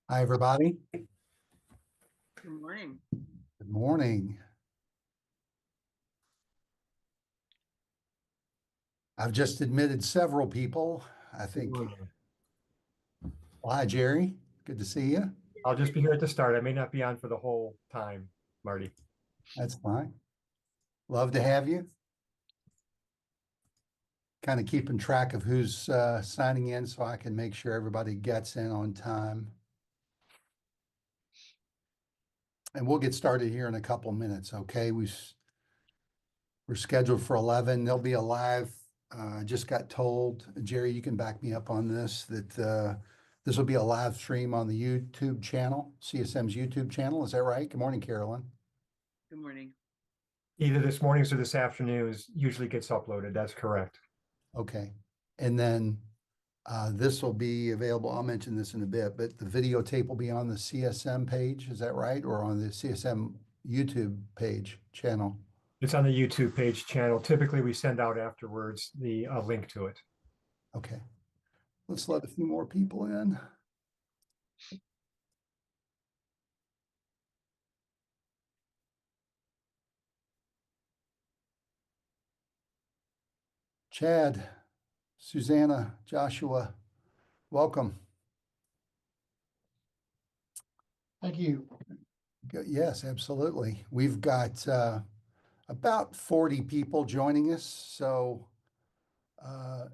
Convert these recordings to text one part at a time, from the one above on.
Hi, everybody. Good morning. Good morning. I've just admitted several people. I think, well, hi, Jerry. Good to see you. I'll just be here at the start. I may not be on for the whole time, Marty. That's fine. Love to have you. Kind of keeping track of who's signing in so I can make sure everybody gets in on time. And we'll get started here in a couple minutes, okay? We're scheduled for 11. There'll be a live. I just got told, Jerry, you can back me up on this, that this will be a live stream on the YouTube channel, CSM's YouTube channel. Is that right? Good morning, Carolyn. Good morning. Either this morning's or this afternoon's usually gets uploaded. That's correct. Okay. And then this will be available. I'll mention this in a bit, but the videotape will be on the CSM page. Is that right? Or on the CSM YouTube page channel? It's on the YouTube page channel. Typically, we send out afterwards the link to it. Okay. Let's let a few more people in. Chad, Susanna, Joshua, welcome. Thank you. Yes, absolutely. We've got about 40 people joining us. So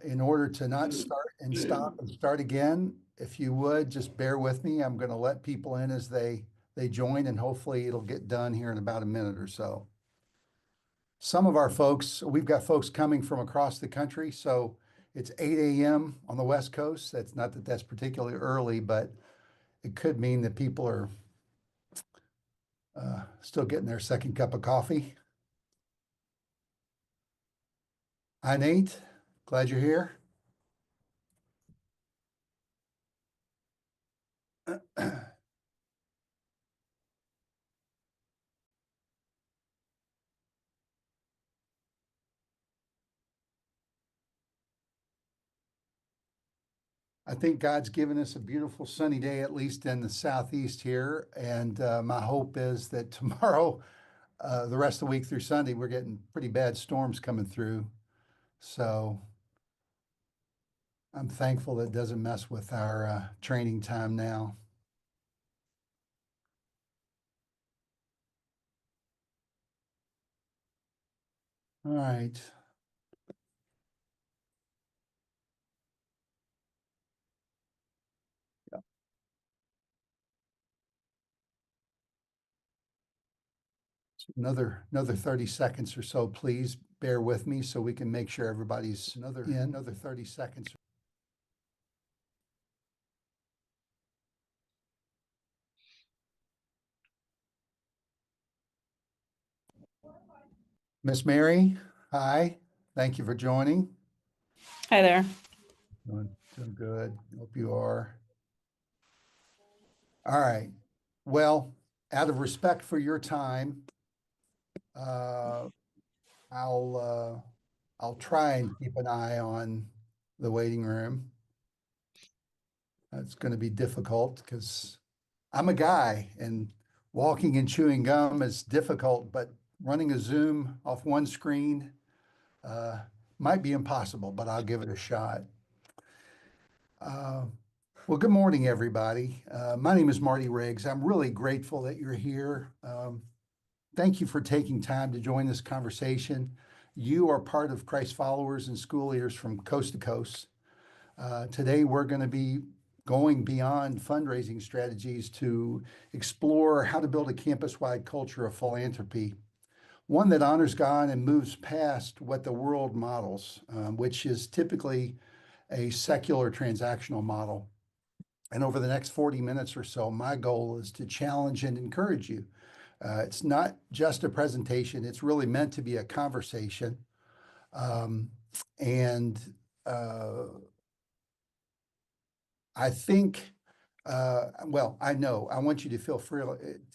in order to not start and stop and start again, if you would, just bear with me. I'm going to let people in as they join, and hopefully it'll get done here in about a minute or so. Some of our folks, we've got folks coming from across the country, so it's 8 a.m. on the West Coast. That's not that that's particularly early, but it could mean that people are still getting their second cup of coffee. Hi, Nate. Glad you're here. I think God's given us a beautiful sunny day, at least in the southeast here. And my hope is that tomorrow, the rest of the week through Sunday, we're getting pretty bad storms coming through. So I'm thankful that it doesn't mess with our training time now. All right. Another 30 seconds or so, please bear with me so we can make sure everybody's another 30 seconds. Miss Mary, hi. Thank you for joining. Hi there. Doing good. Hope you are. All right. Well, out of respect for your time, I'll try and keep an eye on the waiting room. It's going to be difficult because I'm a guy and walking and chewing gum is difficult, but running a Zoom off one screen might be impossible, but I'll give it a shot. Well, good morning, everybody. My name is Marty Riggs. I'm really grateful that you're here. Thank you for taking time to join this conversation. You are part of Christ followers and school leaders from coast to coast. Today, we're going to be going beyond fundraising strategies to explore how to build a campus-wide culture of philanthropy, one that honors God and moves past what the world models, which is typically a secular transactional model. And over the next 40 minutes or so, my goal is to challenge and encourage you. It's not just a presentation, it's really meant to be a conversation. I think, well, I know, I want you to feel free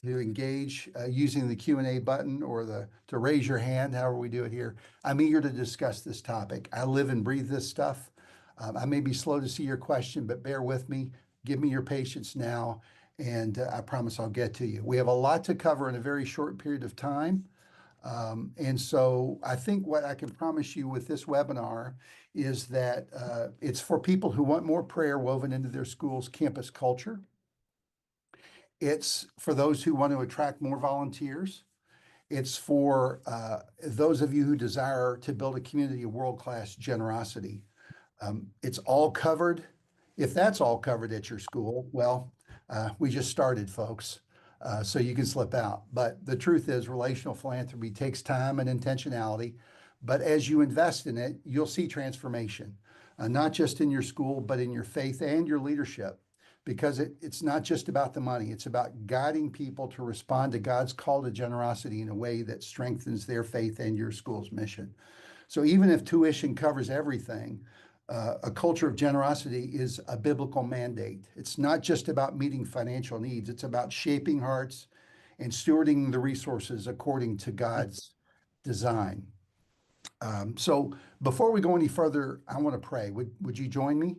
to engage using the Q&A button or to raise your hand, however we do it here. I'm eager to discuss this topic. I live and breathe this stuff. I may be slow to see your question, but bear with me. Give me your patience now, and I promise I'll get to you. We have a lot to cover in a very short period of time. And so I think what I can promise you with this webinar is that it's for people who want more prayer woven into their school's campus culture. It's for those who want to attract more volunteers. It's for those of you who desire to build a community of world-class generosity. It's all covered. If that's all covered at your school, well, we just started, folks. So you can slip out. But the truth is, relational philanthropy takes time and intentionality. But as you invest in it, you'll see transformation, not just in your school, but in your faith and your leadership. Because it's not just about the money, it's about guiding people to respond to God's call to generosity in a way that strengthens their faith and your school's mission. So even if tuition covers everything, a culture of generosity is a biblical mandate. It's not just about meeting financial needs, it's about shaping hearts and stewarding the resources according to God's design. So before we go any further, I want to pray. Would you join me?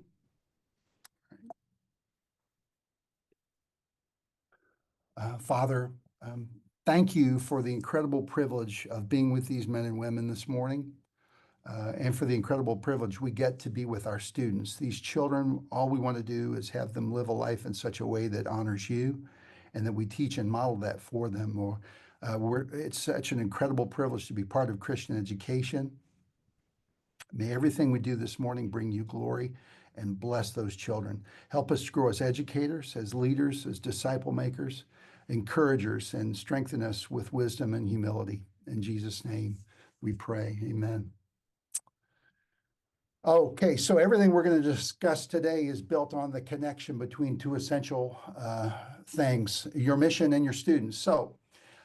Father, thank you for the incredible privilege of being with these men and women this morning. And for the incredible privilege we get to be with our students. These children, all we want to do is have them live a life in such a way that honors you, and that we teach and model that for them. It's such an incredible privilege to be part of Christian education. May everything we do this morning bring you glory and bless those children. Help us to grow as educators, as leaders, as disciple makers, encouragers, and strengthen us with wisdom and humility. In Jesus' name we pray. Amen. Okay, so everything we're going to discuss today is built on the connection between two essential things, your mission and your students. So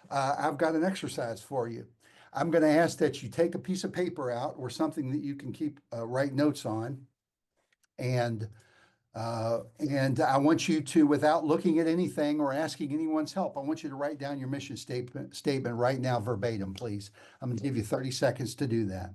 I've got an exercise for you. I'm going to ask that you take a piece of paper out or something that you can keep write notes on. And I want you to, without looking at anything or asking anyone's help, I want you to write down your mission statement right now verbatim, please. I'm going to give you 30 seconds to do that.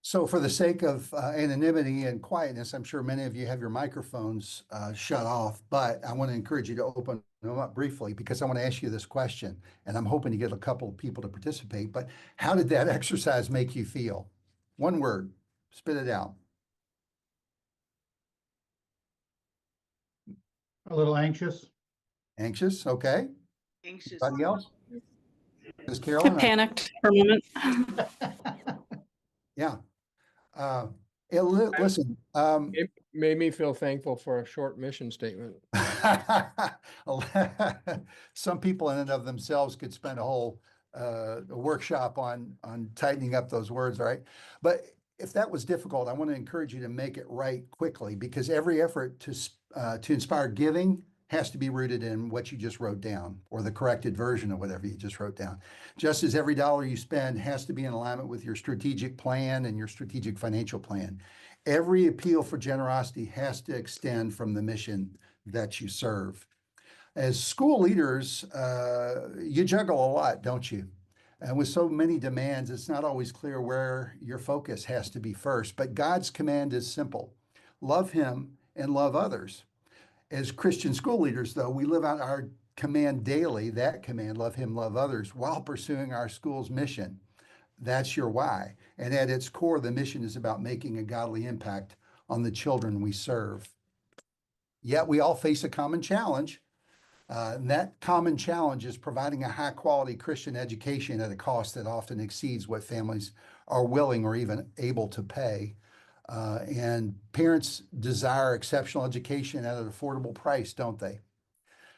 So for the sake of anonymity and quietness, I'm sure many of you have your microphones shut off, but I want to encourage you to open them up briefly because I want to ask you this question, and I'm hoping to get a couple of people to participate. But how did that exercise make you feel? One word, spit it out. A little anxious. Anxious, okay. Anxious. Anybody else? Ms. Carolyn? Panicked for a moment. Yeah. Listen, It made me feel thankful for a short mission statement. some people in and of themselves could spend a whole workshop on tightening up those words, right? But if that was difficult, I want to encourage you to make it right quickly, because every effort to inspire giving has to be rooted in what you just wrote down, or the corrected version of whatever you just wrote down. Just as every dollar you spend has to be in alignment with your strategic plan and your strategic financial plan. Every appeal for generosity has to extend from the mission that you serve. As school leaders, you juggle a lot, don't you? And with so many demands, it's not always clear where your focus has to be first. But God's command is simple: love Him and love others. As Christian school leaders, though, we live out our command daily, that command, love Him, love others, while pursuing our school's mission. That's your why. And at its core, the mission is about making a godly impact on the children we serve. Yet we all face a common challenge. And that common challenge is providing a high quality Christian education at a cost that often exceeds what families are willing or even able to pay. And parents desire exceptional education at an affordable price, don't they?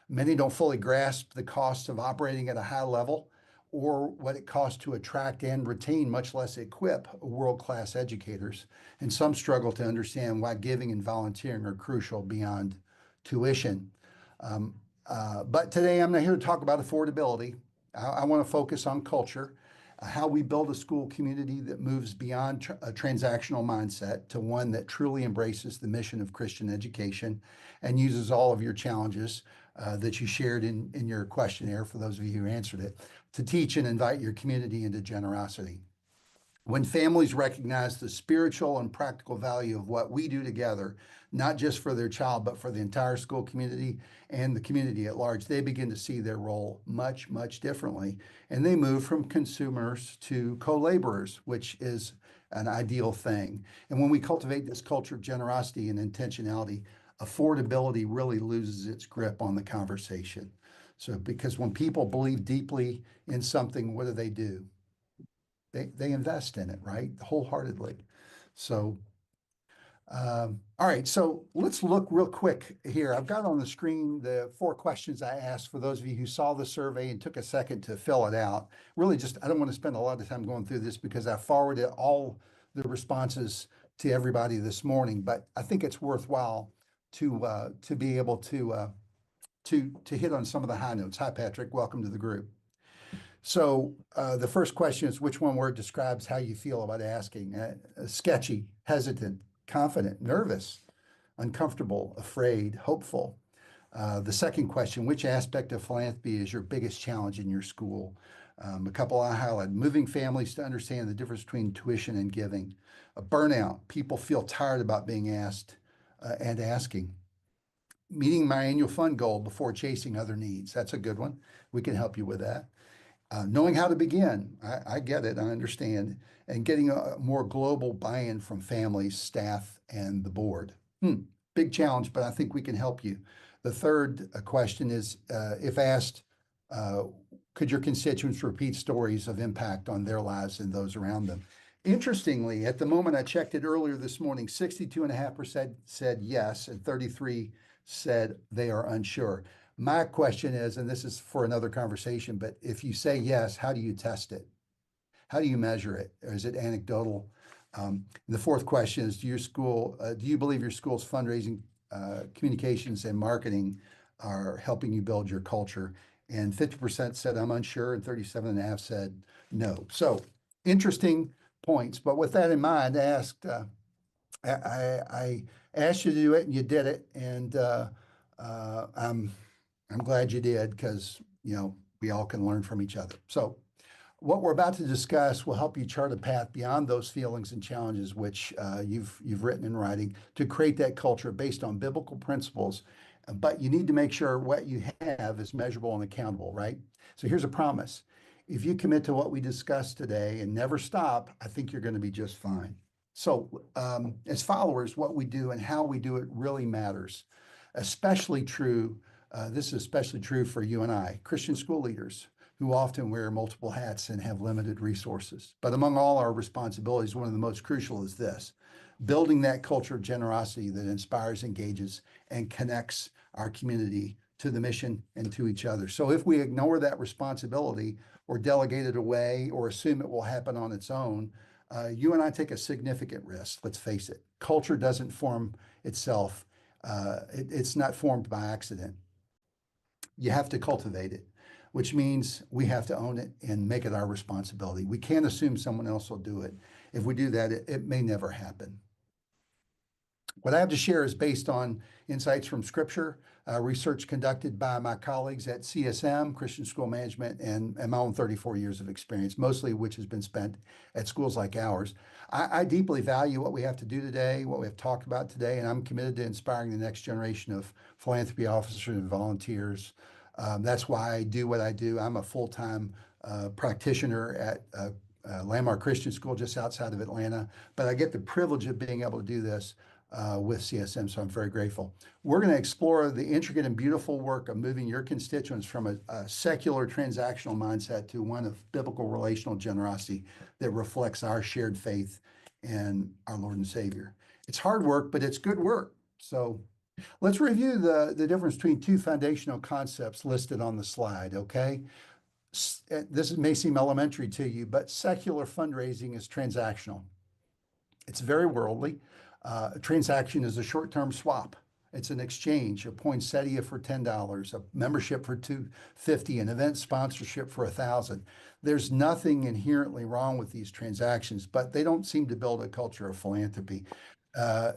Many don't fully grasp the cost of operating at a high level or what it costs to attract and retain, much less equip, world-class educators. And some struggle to understand why giving and volunteering are crucial beyond tuition. But today I'm not here to talk about affordability. I want to focus on culture, how we build a school community that moves beyond a transactional mindset to one that truly embraces the mission of Christian education and uses all of your challenges that you shared in your questionnaire, for those of you who answered it, to teach and invite your community into generosity. When families recognize the spiritual and practical value of what we do together, not just for their child, but for the entire school community and the community at large, they begin to see their role much, much differently. And they move from consumers to co-laborers, which is an ideal thing. And when we cultivate this culture of generosity and intentionality, affordability really loses its grip on the conversation. So, because when people believe deeply in something, what do? They invest in it, right? Wholeheartedly. So, all right, so let's look real quick here. I've got on the screen the 4 questions I asked for those of you who saw the survey and took a second to fill it out. Really just, I don't want to spend a lot of time going through this because I forwarded all the responses to everybody this morning, but I think it's worthwhile to be able to hit on some of the high notes. Hi, Patrick, welcome to the group. So the first question is, which one word describes how you feel about asking? Sketchy, hesitant, confident, nervous, uncomfortable, afraid, hopeful. The second question, which aspect of philanthropy is your biggest challenge in your school? A couple I highlighted: moving families to understand the difference between tuition and giving. Burnout, people feel tired about being asked and asking. Meeting my annual fund goal before chasing other needs. That's a good one. We can help you with that. Knowing how to begin, I get it, I understand, and getting a more global buy-in from families, staff, and the board. Big challenge, but I think we can help you. The third question is, if asked, could your constituents repeat stories of impact on their lives and those around them? Interestingly, at the moment I checked it earlier this morning, 62.5% said yes, and 33% said they are unsure. My question is, and this is for another conversation, but if you say yes, how do you test it? How do you measure it? Or is it anecdotal? The fourth question is, do you believe your school's fundraising, communications, and marketing are helping you build your culture? And 50% said I'm unsure, and 37.5% said no. So interesting points. But with that in mind, I asked you to do it, and you did it, and I'm glad you did, because we all can learn from each other. So what we're about to discuss will help you chart a path beyond those feelings and challenges which you've written in writing to create that culture based on biblical principles. But you need to make sure what you have is measurable and accountable, right? So here's a promise. If you commit to what we discussed today and never stop, I think you're going to be just fine. So as followers, what we do and how we do it really matters. Especially true, this is especially true for you and I, Christian school leaders, who often wear multiple hats and have limited resources. But among all our responsibilities, one of the most crucial is this: building that culture of generosity that inspires, engages, and connects our community to the mission and to each other. So if we ignore that responsibility or delegate it away or assume it will happen on its own, you and I take a significant risk. Let's face it. Culture doesn't form itself. It's not formed by accident. You have to cultivate it, which means we have to own it and make it our responsibility. We can't assume someone else will do it. If we do that, it may never happen. What I have to share is based on insights from Scripture, research conducted by my colleagues at CSM, Christian School Management, and my own 34 years of experience, mostly which has been spent at schools like ours. I deeply value what we have to do today, what we have talked about today, and I'm committed to inspiring the next generation of philanthropy officers and volunteers. That's why I do what I do. I'm a full-time practitioner at Landmark Christian School just outside of Atlanta, but I get the privilege of being able to do this with CSM, so I'm very grateful. We're going to explore the intricate and beautiful work of moving your constituents from a secular transactional mindset to one of biblical relational generosity that reflects our shared faith in our Lord and Savior. It's hard work, but it's good work. So let's review the difference between 2 foundational concepts listed on the slide, okay? This may seem elementary to you, but secular fundraising is transactional. It's very worldly. A transaction is a short-term swap. It's an exchange, a poinsettia for $10, a membership for $250, an event sponsorship for $1,000. There's nothing inherently wrong with these transactions, but they don't seem to build a culture of philanthropy.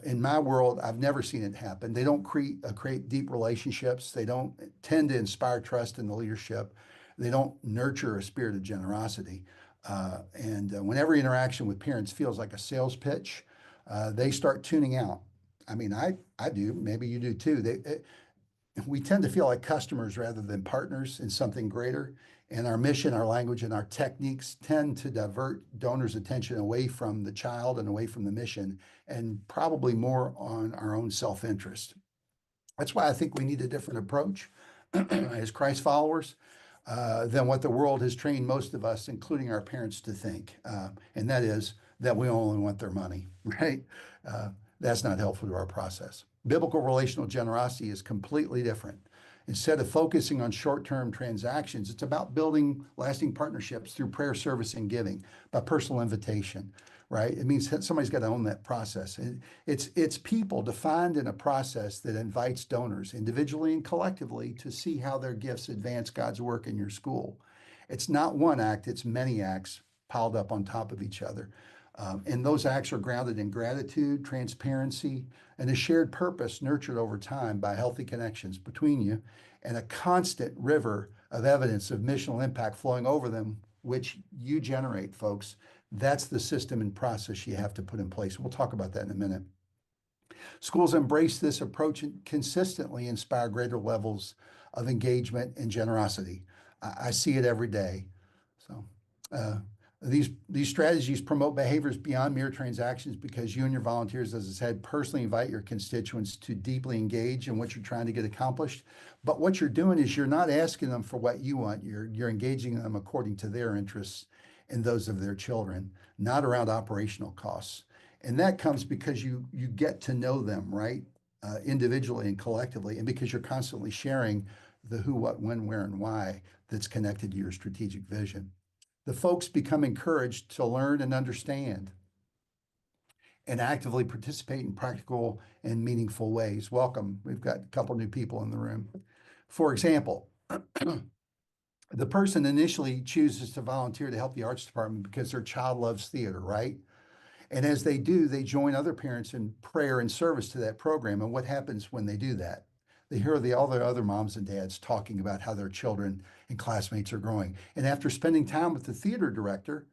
In my world, I've never seen it happen. They don't create deep relationships. They don't tend to inspire trust in the leadership. They don't nurture a spirit of generosity. When every interaction with parents feels like a sales pitch, they start tuning out. I mean, I do, maybe you do too. We tend to feel like customers rather than partners in something greater. And our mission, our language, and our techniques tend to divert donors' attention away from the child and away from the mission, and probably more on our own self-interest. That's why I think we need a different approach as Christ followers than what the world has trained most of us, including our parents, to think. And that is that we only want their money, right? That's not helpful to our process. Biblical relational generosity is completely different. Instead of focusing on short-term transactions, it's about building lasting partnerships through prayer, service, and giving by personal invitation, right? It means that somebody's got to own that process. It's people defined in a process that invites donors individually and collectively to see how their gifts advance God's work in your school. It's not one act, it's many acts piled up on top of each other. And those acts are grounded in gratitude, transparency, and a shared purpose nurtured over time by healthy connections between you and a constant river of evidence of missional impact flowing over them, which you generate, folks. That's the system and process you have to put in place. We'll talk about that in a minute. Schools embrace this approach and consistently inspire greater levels of engagement and generosity. I see it every day. So, these strategies promote behaviors beyond mere transactions because you and your volunteers, as I said, personally invite your constituents to deeply engage in what you're trying to get accomplished. But what you're doing is you're not asking them for what you want. You're engaging them according to their interests and those of their children, not around operational costs. And that comes because you get to know them, right? Individually and collectively, and because you're constantly sharing the who, what, when, where, and why that's connected to your strategic vision. The folks become encouraged to learn and understand and actively participate in practical and meaningful ways. Welcome. We've got a couple new people in the room. For example, the person initially chooses to volunteer to help the arts department because their child loves theater, right? And as they do, they join other parents in prayer and service to that program. And what happens when they do that? They hear all the other moms and dads talking about how their children and classmates are growing. And after spending time with the theater director,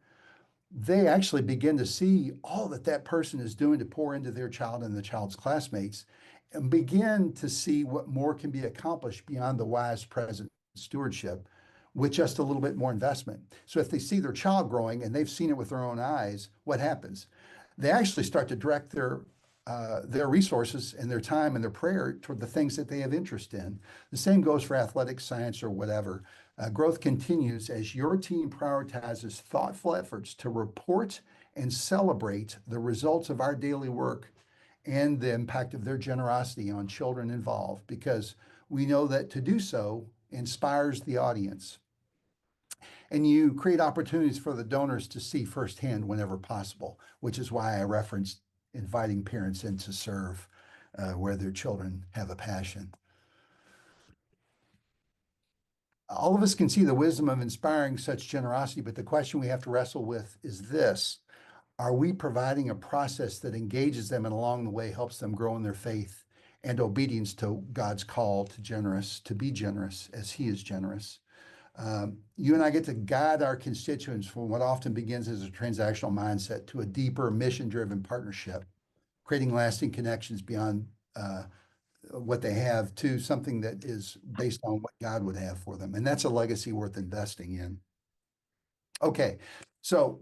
they actually begin to see all that that person is doing to pour into their child and the child's classmates, and begin to see what more can be accomplished beyond the wise present stewardship with just a little bit more investment. So if they see their child growing and they've seen it with their own eyes, what happens? They actually start to direct their resources and their time and their prayer toward the things that they have interest in. The same goes for athletics, science, or whatever. Growth continues as your team prioritizes thoughtful efforts to report and celebrate the results of our daily work and the impact of their generosity on children involved, because we know that to do so inspires the audience. And you create opportunities for the donors to see firsthand whenever possible, which is why I referenced inviting parents in to serve where their children have a passion. All of us can see the wisdom of inspiring such generosity, but the question we have to wrestle with is this: are we providing a process that engages them and along the way helps them grow in their faith and obedience to God's call to be generous as He is generous? You and I get to guide our constituents from what often begins as a transactional mindset to a deeper mission-driven partnership, creating lasting connections beyond what they have to something that is based on what God would have for them. And that's a legacy worth investing in. Okay, so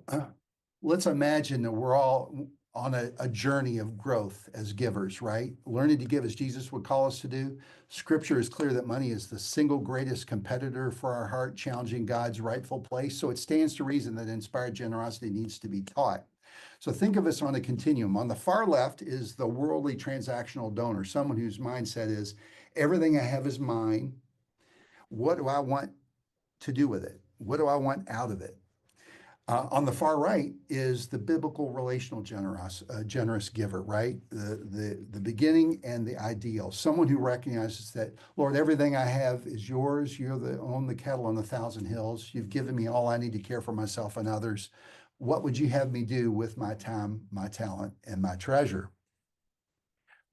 let's imagine that we're all on a journey of growth as givers, right? Learning to give as Jesus would call us to do. Scripture is clear that money is the single greatest competitor for our heart, challenging God's rightful place. So it stands to reason that inspired generosity needs to be taught. So think of us on a continuum. On the far left is the worldly transactional donor, someone whose mindset is everything I have is mine. What do I want to do with it? what do I want out of it? On the far right is the biblical relational generous giver, right? The beginning and the ideal. Someone who recognizes that, Lord, everything I have is yours. You're the own the cattle on 1,000 hills. You've given me all I need to care for myself and others. What would you have me do with my time, my talent, and my treasure?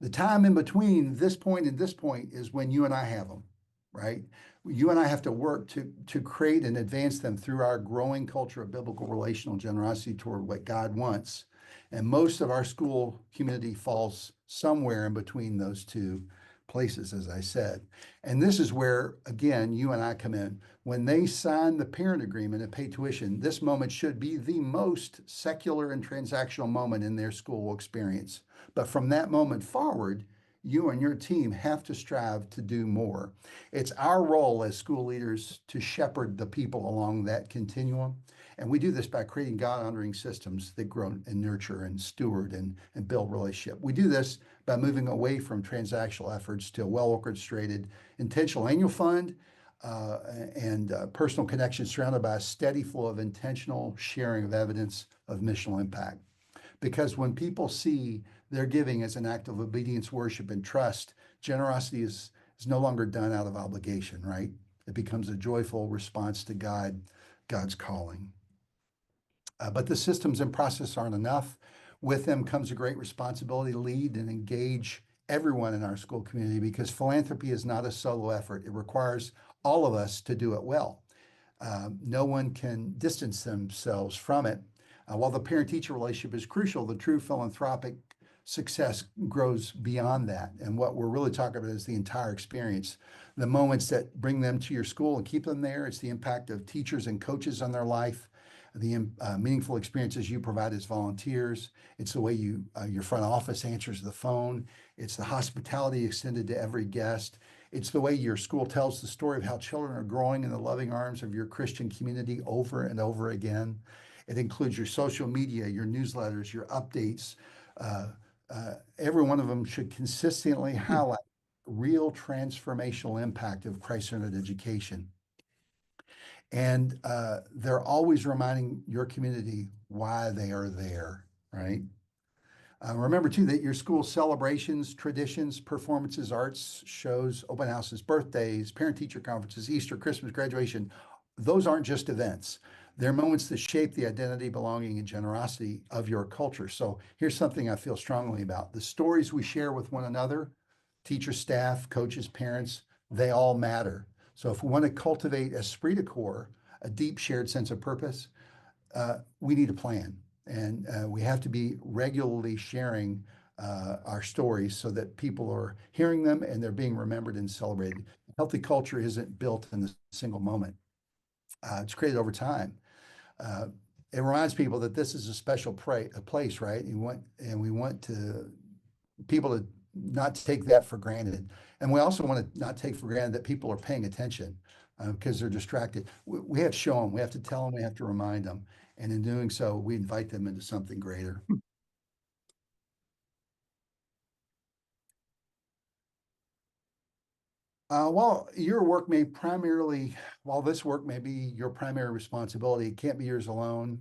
The time in between this point and this point is when you and I have them, right? You and I have to work to create and advance them through our growing culture of biblical relational generosity toward what God wants. And most of our school community falls somewhere in between those two places, as I said. And this is where, again, you and I come in. When they sign the parent agreement and pay tuition, this moment should be the most secular and transactional moment in their school experience. But from that moment forward, you and your team have to strive to do more. It's our role as school leaders to shepherd the people along that continuum. And we do this by creating God-honoring systems that grow and nurture and steward and build relationship. We do this by moving away from transactional efforts to a well-orchestrated, intentional annual fund and personal connections surrounded by a steady flow of intentional sharing of evidence of missional impact. Because when people see their giving as an act of obedience, worship, and trust, generosity is no longer done out of obligation, right? It becomes a joyful response to God's calling. But the systems and process aren't enough. With them comes a great responsibility to lead and engage everyone in our school community because philanthropy is not a solo effort. It requires all of us to do it well. No one can distance themselves from it. While the parent-teacher relationship is crucial, the true philanthropic success grows beyond that. And what we're really talking about is the entire experience, the moments that bring them to your school and keep them there. It's the impact of teachers and coaches on their life, the meaningful experiences you provide as volunteers. It's the way your front office answers the phone. It's the hospitality extended to every guest. It's the way your school tells the story of how children are growing in the loving arms of your Christian community over and over again. It includes your social media, your newsletters, your updates. Every one of them should consistently highlight real transformational impact of Christ-centered education. And they're always reminding your community why they are there, right? Remember too that your school celebrations, traditions, performances, arts, shows, open houses, birthdays, parent-teacher conferences, Easter, Christmas, graduation, those aren't just events. They're moments that shape the identity, belonging, and generosity of your culture. So here's something I feel strongly about. The stories we share with one another, teachers, staff, coaches, parents, they all matter. So if we want to cultivate esprit de corps, a deep shared sense of purpose, we need a plan. And we have to be regularly sharing our stories so that people are hearing them and they're being remembered and celebrated. A healthy culture isn't built in a single moment. It's created over time. It reminds people that this is a special place, right? We want people to not take that for granted. And we also want to not take for granted that people are paying attention because they're distracted. We have to show them, we have to tell them, we have to remind them. And in doing so, we invite them into something greater. While this work may be your primary responsibility, it can't be yours alone.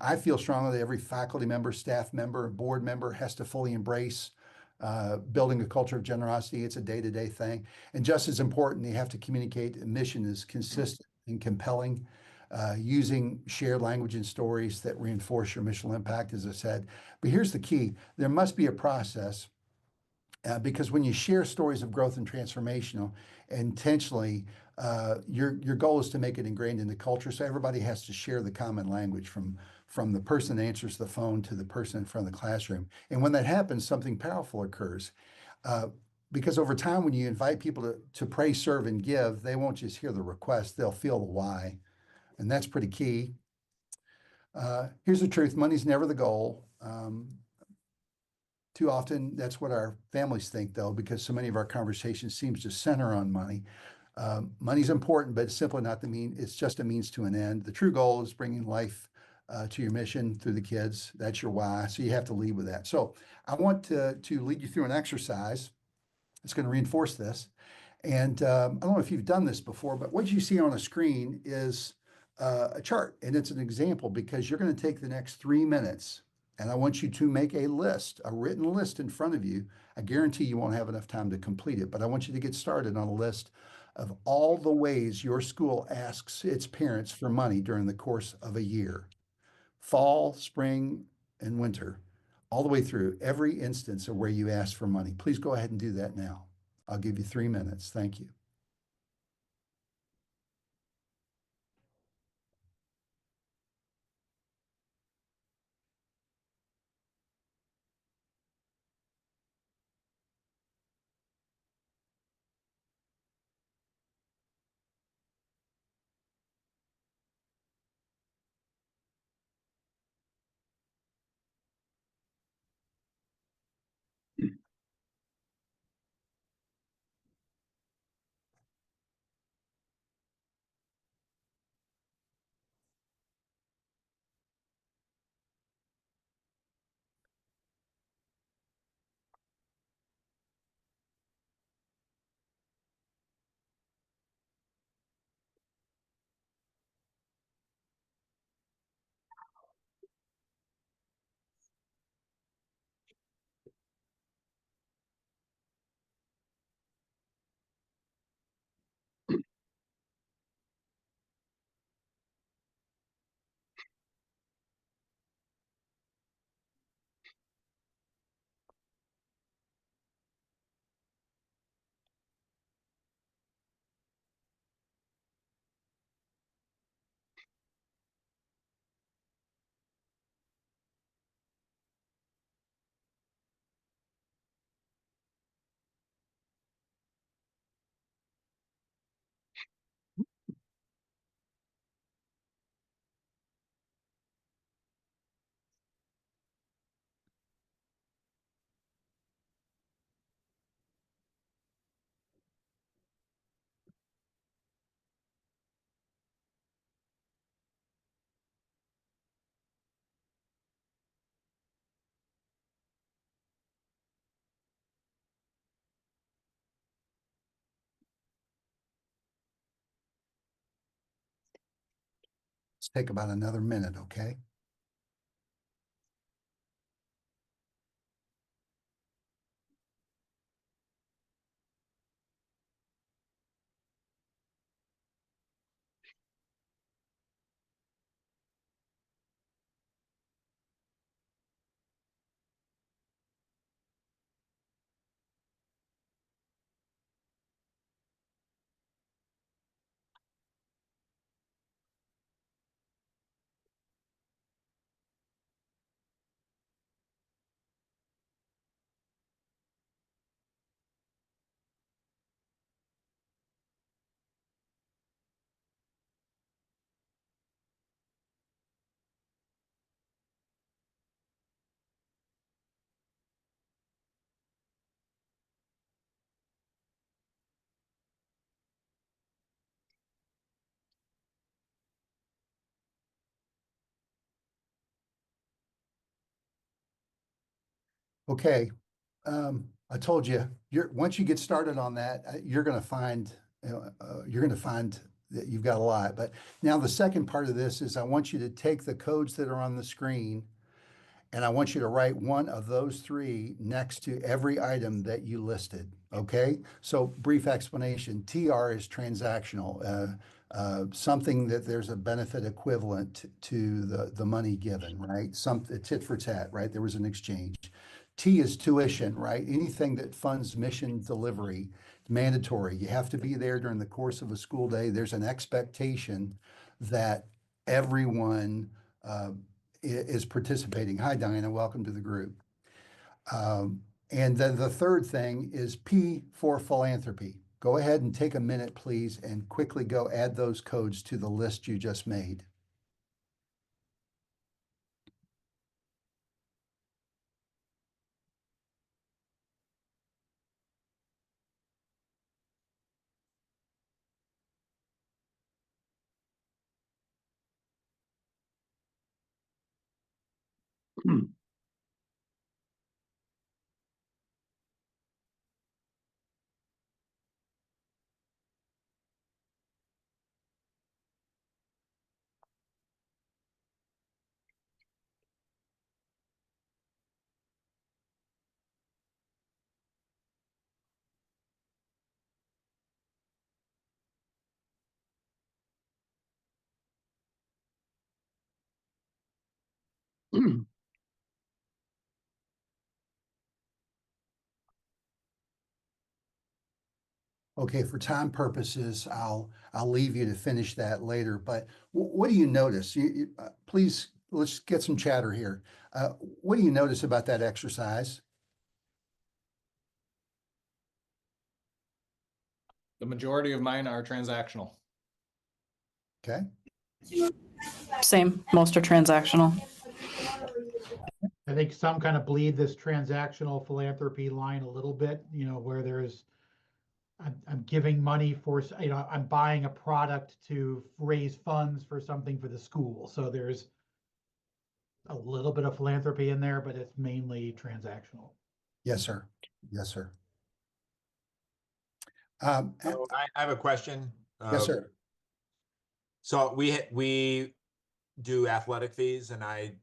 I feel strongly that every faculty member, staff member, board member has to fully embrace building a culture of generosity. It's a day-to-day thing. And just as important, you have to communicate a mission is consistent and compelling, using shared language and stories that reinforce your missional impact, as I said. But here's the key. There must be a process because when you share stories of growth and transformational intentionally, your goal is to make it ingrained in the culture. So everybody has to share the common language from the person that answers the phone to the person in front of the classroom. And when that happens, something powerful occurs. Because over time, when you invite people to pray, serve, and give, they won't just hear the request, they'll feel the why. And that's pretty key. Here's the truth, money's never the goal. Too often, that's what our families think, though, because so many of our conversations seems to center on money. Money's important, but it's simply not it's just a means to an end. The true goal is bringing life to your mission through the kids. That's your why. So you have to lead with that. So I want to lead you through an exercise. It's going to reinforce this. And I don't know if you've done this before, but what you see on a screen is a chart, and it's an example because you're going to take the next 3 minutes and I want you to make a list, a written list in front of you. I guarantee you won't have enough time to complete it, but I want you to get started on a list of all the ways your school asks its parents for money during the course of a year, fall, spring, and winter, all the way through every instance of where you ask for money. Please go ahead and do that now. I'll give you 3 minutes. Thank you. Let's take about another minute, okay? Okay, I told you, once you get started on that, you're going to find that you've got a lot. But now the second part of this is I want you to take the codes that are on the screen and I want you to write one of those three next to every item that you listed. Okay, so brief explanation. TR is transactional, something that there's a benefit equivalent to the money given, right? Some tit for tat, right? There was an exchange. T is tuition, right? Anything that funds mission delivery, it's mandatory. You have to be there during the course of a school day. There's an expectation that everyone is participating. Hi, Diana. Welcome to the group. And then the third thing is P for philanthropy. Go ahead and take a minute, please, and quickly go add those codes to the list you just made. Okay, for time purposes, I'll leave you to finish that later. But what do you notice? Please, let's get some chatter here. What do you notice about that exercise? The majority of mine are transactional. Okay, Same, most are transactional. I think some kind of bleed this transactional philanthropy line a little bit, where there's, I'm giving money for, I'm buying a product to raise funds for something for the school. So there's a little bit of philanthropy in there, but it's mainly transactional. yes, sir. Yes, sir. So I have a question. Yes, sir. So we do athletic fees, and I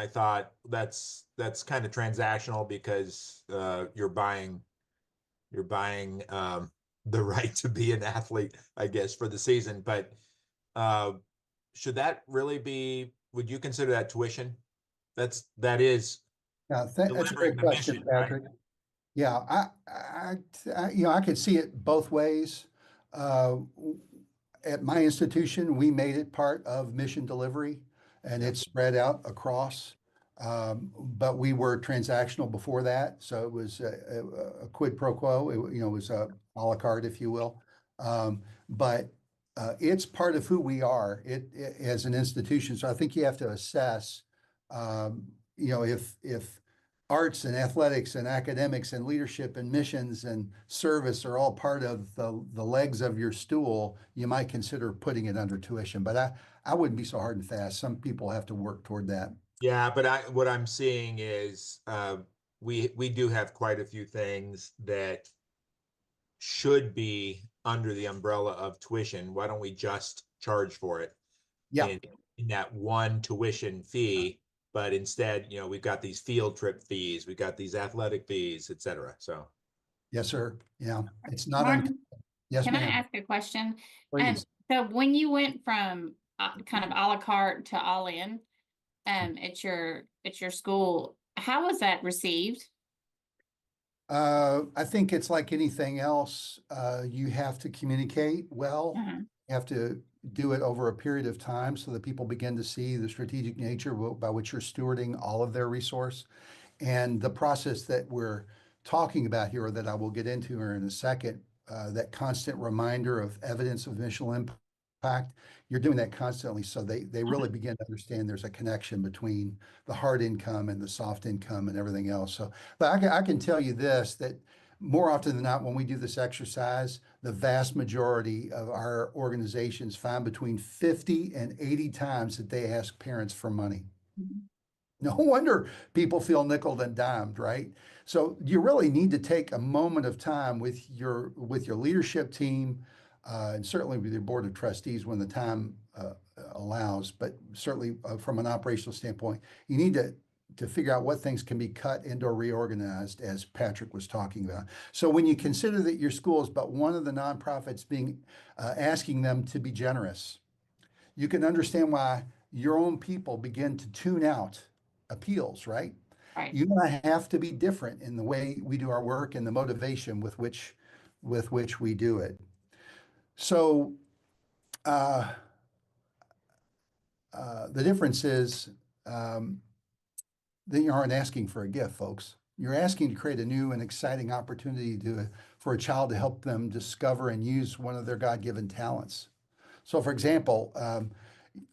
thought that's kind of transactional because you're buying the right to be an athlete, I guess, for the season. But should that really be? Would you consider that tuition? That is Yeah, that's a delivering great the question, mission, right? Patrick. Yeah, I could see it both ways. At my institution, we made it part of mission delivery, and it's spread out across. But we were transactional before that, so it was a quid pro quo. It was a la carte, if you will. But it's part of who we are as an institution. So I think you have to assess, if arts and athletics and academics and leadership and missions and service are all part of the legs of your stool, you might consider putting it under tuition. But I wouldn't be so hard and fast. Some people have to work toward that. Yeah, but what I'm seeing is we do have quite a few things that should be under the umbrella of tuition. Why don't we just charge for it Yeah, in that one tuition fee? But instead, we've got these field trip fees, we've got these athletic fees, et cetera. So yes, sir. Yeah, it's not. Martin, Yes, can I ma'am. ask a question? Please. So when you went from kind of a la carte to all in, at your school, how was that received? I think it's like anything else. You have to communicate well. Mhm. You have to do it over a period of time so that people begin to see the strategic nature by which you're stewarding all of their resource. And the process that we're talking about here, or that I will get into here in a second, that constant reminder of evidence of missional impact, you're doing that constantly. So they really begin to understand there's a connection between the hard income and the soft income and everything else. So, but I can tell you this, that more often than not, when we do this exercise, the vast majority of our organizations find between 50 and 80 times that they ask parents for money. Mhm. No wonder people feel nickeled and dimed, right? So you really need to take a moment of time with your leadership team, and certainly with your board of trustees when the time allows. But certainly from an operational standpoint, you need to figure out what things can be cut and or reorganized, as Patrick was talking about. So when you consider that your school is but one of the nonprofits being asking them to be generous, you can understand why your own people begin to tune out appeals, right? Right. You and I have to be different in the way we do our work and the motivation with which we do it. So the difference is that you aren't asking for a gift, folks. You're asking to create a new and exciting opportunity for a child to help them discover and use one of their God-given talents. So, for example,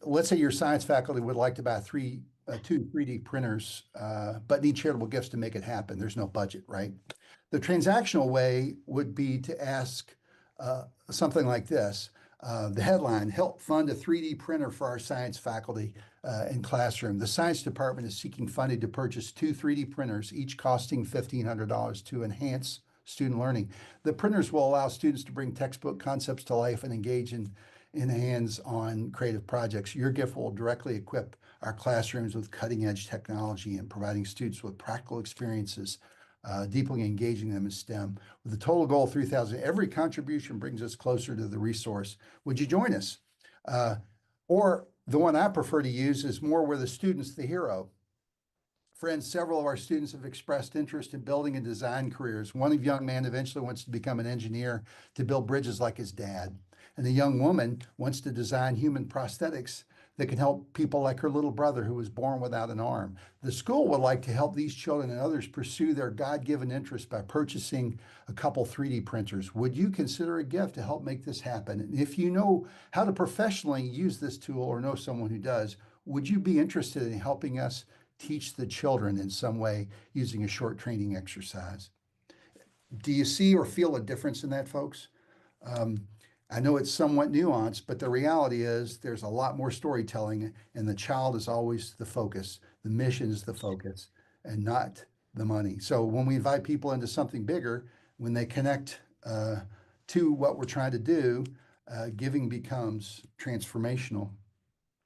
let's say your science faculty would like to buy two 3D printers, but need charitable gifts to make it happen. There's no budget, right? The transactional way would be to ask something like this. The headline, help fund a 3D printer for our science faculty and classroom. The science department is seeking funding to purchase two 3D printers, each costing $1,500 to enhance student learning. The printers will allow students to bring textbook concepts to life and engage in hands-on creative projects. Your gift will directly equip our classrooms with cutting-edge technology and providing students with practical experiences, deeply engaging them in STEM. With the total goal of $3,000, every contribution brings us closer to the resource. Would you join us? Or the one I prefer to use is more where the student's the hero. Friends, several of our students have expressed interest in building and design careers. One young man eventually wants to become an engineer to build bridges like his dad. And a young woman wants to design human prosthetics that can help people like her little brother who was born without an arm. The school would like to help these children and others pursue their God-given interests by purchasing a couple 3D printers. Would you consider a gift to help make this happen? And if you know how to professionally use this tool or know someone who does, would you be interested in helping us teach the children in some way using a short training exercise? Do you see or feel a difference in that, folks? I know it's somewhat nuanced, but the reality is there's a lot more storytelling, and the child is always the focus. The mission is the focus and not the money. So when we invite people into something bigger, when they connect to what we're trying to do, giving becomes transformational.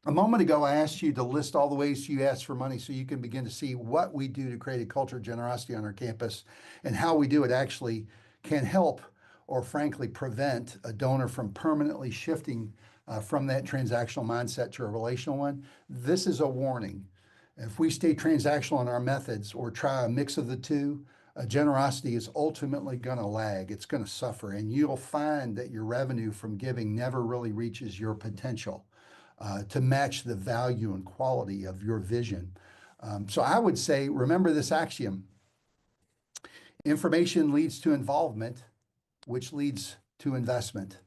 A moment ago, I asked you to list all the ways you ask for money so you can begin to see what we do to create a culture of generosity on our campus and how we do it actually can help or frankly prevent a donor from permanently shifting from that transactional mindset to a relational one. This is a warning. If we stay transactional in our methods or try a mix of the two, generosity is ultimately going to lag. It's going to suffer, and you'll find that your revenue from giving never really reaches your potential to match the value and quality of your vision. So I would say, remember this axiom. Information leads to involvement, which leads to investment.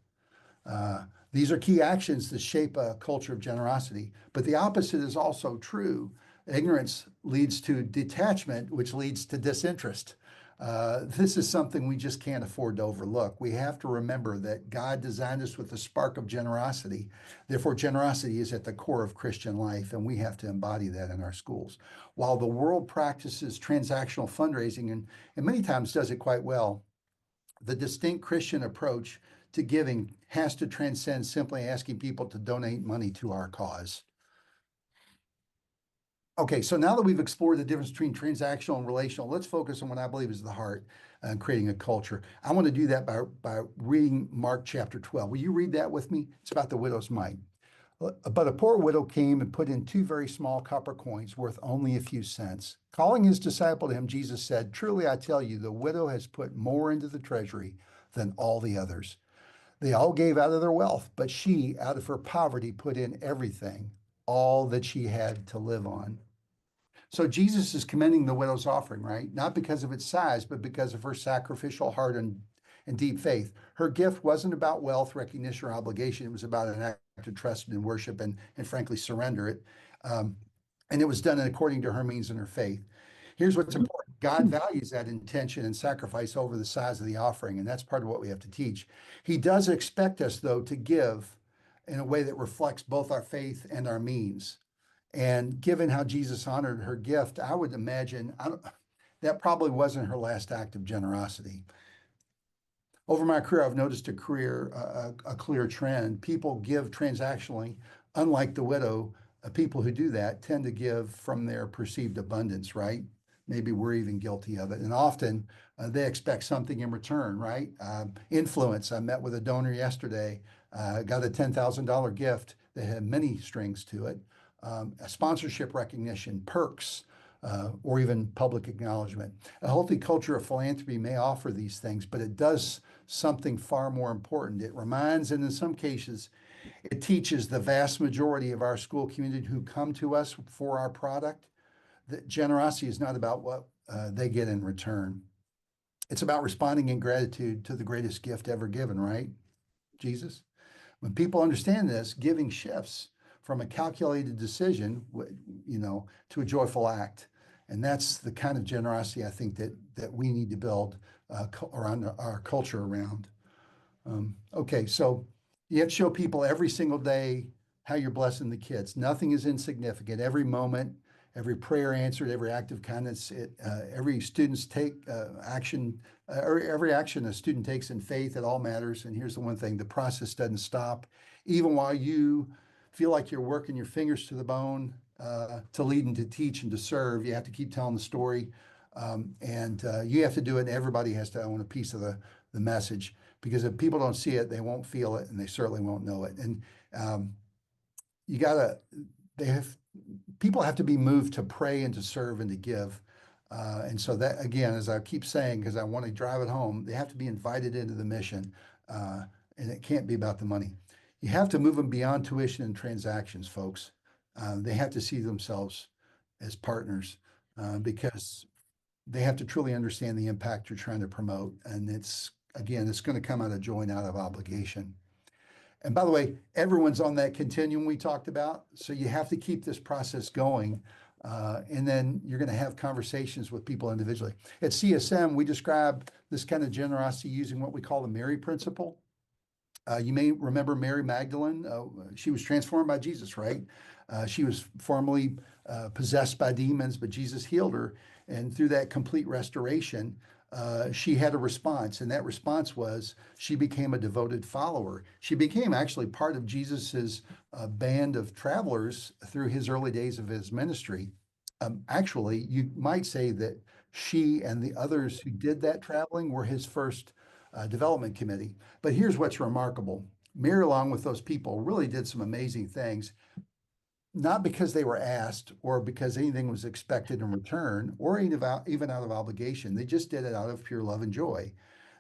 These are key actions that shape a culture of generosity, but the opposite is also true. Ignorance leads to detachment, which leads to disinterest. This is something we just can't afford to overlook. We have to remember that God designed us with a spark of generosity. Therefore, generosity is at the core of Christian life, and we have to embody that in our schools. While the world practices transactional fundraising and many times does it quite well, the distinct Christian approach to giving has to transcend simply asking people to donate money to our cause. Okay, so now that we've explored the difference between transactional and relational, let's focus on what I believe is the heart and creating a culture. I want to do that by reading Mark chapter 12. Will you read that with me? It's about the widow's mite. But a poor widow came and put in 2 very small copper coins worth only a few cents. Calling his disciple to him, Jesus said, "Truly I tell you, the widow has put more into the treasury than all the others. They all gave out of their wealth, but she, out of her poverty, put in everything, all that she had to live on." So Jesus is commending the widow's offering, right? Not because of its size, but because of her sacrificial heart and deep faith. Her gift wasn't about wealth, recognition, or obligation. It was about an act of trust and worship and frankly, surrender it. And it was done according to her means and her faith. Here's what's important. God values that intention and sacrifice over the size of the offering, and that's part of what we have to teach. He does expect us, though, to give in a way that reflects both our faith and our means. And given how Jesus honored her gift, I would imagine that probably wasn't her last act of generosity. Over my career, I've noticed a clear trend. People give transactionally, unlike the widow. People who do that tend to give from their perceived abundance, right? Maybe we're even guilty of it. And often they expect something in return, right? Influence. I met with a donor yesterday, got a $10,000 gift that had many strings to it. A sponsorship recognition, perks, or even public acknowledgement. A healthy culture of philanthropy may offer these things, but it does something far more important. It reminds, and in some cases, it teaches the vast majority of our school community who come to us for our product that generosity is not about what they get in return. It's about responding in gratitude to the greatest gift ever given, right? Jesus. When people understand this, giving shifts from a calculated decision, to a joyful act. And that's the kind of generosity I think that we need to build around our culture around. Okay, so you have to show people every single day how you're blessing the kids. Nothing is insignificant. Every moment, every prayer answered, every act of kindness, every student's action, or every action a student takes in faith, it all matters. And here's the one thing, the process doesn't stop. Even while you feel like you're working your fingers to the bone to lead and to teach and to serve, you have to keep telling the story. And you have to do it, and everybody has to own a piece of the message, because if people don't see it, they won't feel it, and they certainly won't know it. And you gotta, people have to be moved to pray and to serve and to give. And so that, again, as I keep saying, because I want to drive it home, they have to be invited into the mission, and it can't be about the money. You have to move them beyond tuition and transactions, folks. They have to see themselves as partners, because they have to truly understand the impact you're trying to promote. And it's, again, it's going to come out of joy, out of obligation. And by the way, everyone's on that continuum we talked about. So you have to keep this process going. And then you're going to have conversations with people individually. At CSM, we describe this kind of generosity using what we call the Mary principle. You may remember Mary Magdalene. She was transformed by Jesus, right? She was formerly possessed by demons, but Jesus healed her. And through that complete restoration, she had a response. And that response was she became a devoted follower. She became actually part of Jesus's band of travelers through his early days of his ministry. Actually, you might say that she and the others who did that traveling were his first development committee. But here's what's remarkable. Mary, along with those people, really did some amazing things, not because they were asked or because anything was expected in return or even out of obligation. They just did it out of pure love and joy.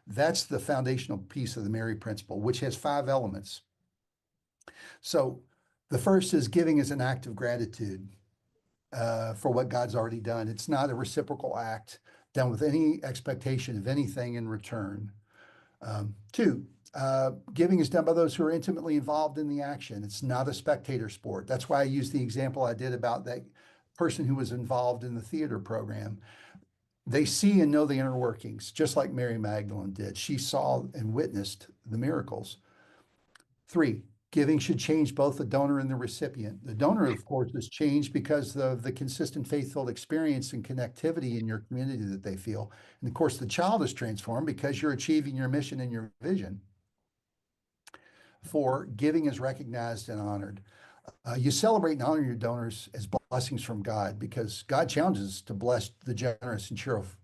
That's the foundational piece of the Mary principle, which has 5 elements. So the first is giving as an act of gratitude for what God's already done. It's not a reciprocal act done with any expectation of anything in return. 2, giving is done by those who are intimately involved in the action. It's not a spectator sport. That's why I used the example I did about that person who was involved in the theater program. They see and know the inner workings, just like Mary Magdalene did. She saw and witnessed the miracles. 3, giving should change both the donor and the recipient. The donor, of course, is changed because of the consistent faith-filled experience and connectivity in your community that they feel. And of course, the child is transformed because you're achieving your mission and your vision. 4, giving is recognized and honored. You celebrate and honor your donors as blessings from God because God challenges us to bless the generous and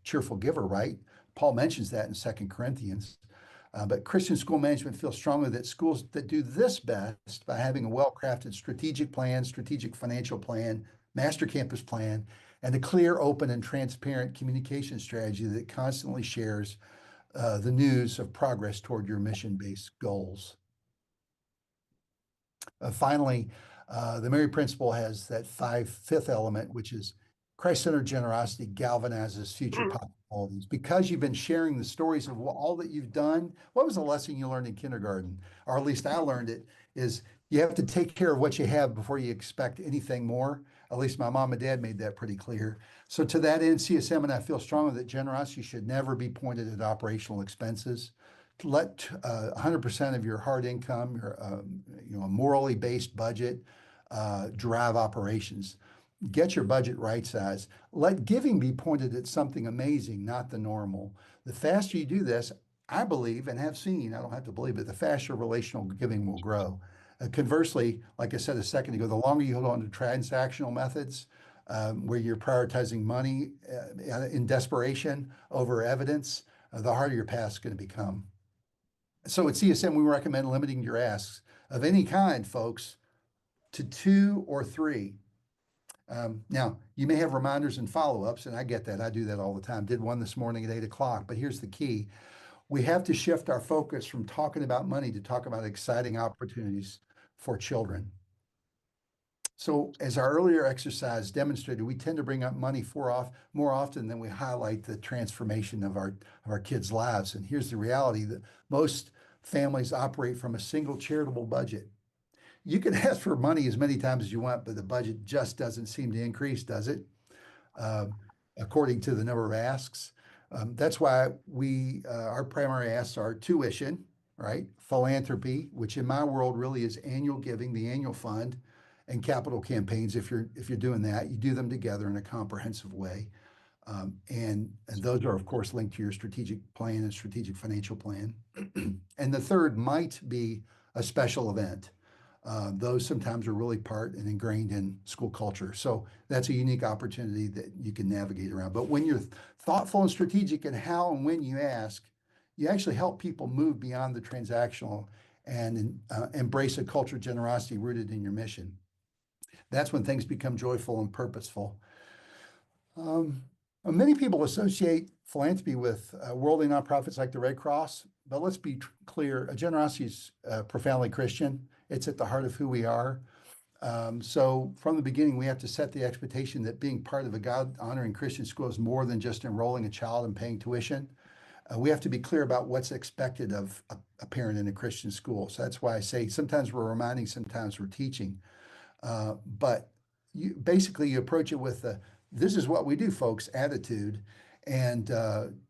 cheerful giver, right? Paul mentions that in 2 Corinthians. But Christian school management feels strongly that schools that do this best by having a well-crafted strategic plan, strategic financial plan, master campus plan, and a clear, open, and transparent communication strategy that constantly shares the news of progress toward your mission-based goals. Finally, the Mary Principle has that 5th element, which is Christ-centered generosity galvanizes future possibilities. Because you've been sharing the stories of all that you've done, what was the lesson you learned in kindergarten? Or at least I learned it, is you have to take care of what you have before you expect anything more. At least my mom and dad made that pretty clear. So to that end, CSM and I feel strongly that generosity should never be pointed at operational expenses. Let 100% of your hard income, your a morally based budget, drive operations. Get your budget right size. Let giving be pointed at something amazing, not the normal. The faster you do this, I believe and have seen, I don't have to believe it, the faster relational giving will grow. Conversely, like I said a second ago, the longer you hold on to transactional methods, where you're prioritizing money in desperation over evidence, the harder your path is going to become. So at CSM, we recommend limiting your asks of any kind, folks, to 2 or 3. Now, you may have reminders and follow-ups, and I get that. I do that all the time. Did one this morning at 8 o'clock, but here's the key. We have to shift our focus from talking about money to talk about exciting opportunities for children. So as our earlier exercise demonstrated, we tend to bring up money more often than we highlight the transformation of our kids' lives. And here's the reality that most families operate from a single charitable budget. You can ask for money as many times as you want, but the budget just doesn't seem to increase, does it? According to the number of asks. That's why our primary asks are tuition, right? Philanthropy, which in my world really is annual giving, the annual fund, and capital campaigns. If you're doing that, you do them together in a comprehensive way. And those are, of course, linked to your strategic plan and strategic financial plan. And the third might be a special event. Those sometimes are really part and ingrained in school culture. So that's a unique opportunity that you can navigate around. But when you're thoughtful and strategic in how and when you ask, you actually help people move beyond the transactional and embrace a culture of generosity rooted in your mission. That's when things become joyful and purposeful. Many people associate philanthropy with worldly nonprofits like the Red Cross, but let's be clear, generosity is profoundly Christian. It's at the heart of who we are. So from the beginning, we have to set the expectation that being part of a God-honoring Christian school is more than just enrolling a child and paying tuition. We have to be clear about what's expected of a parent in a Christian school. So that's why I say sometimes we're reminding, sometimes we're teaching. But basically you approach it with this is what we do, folks, attitude. And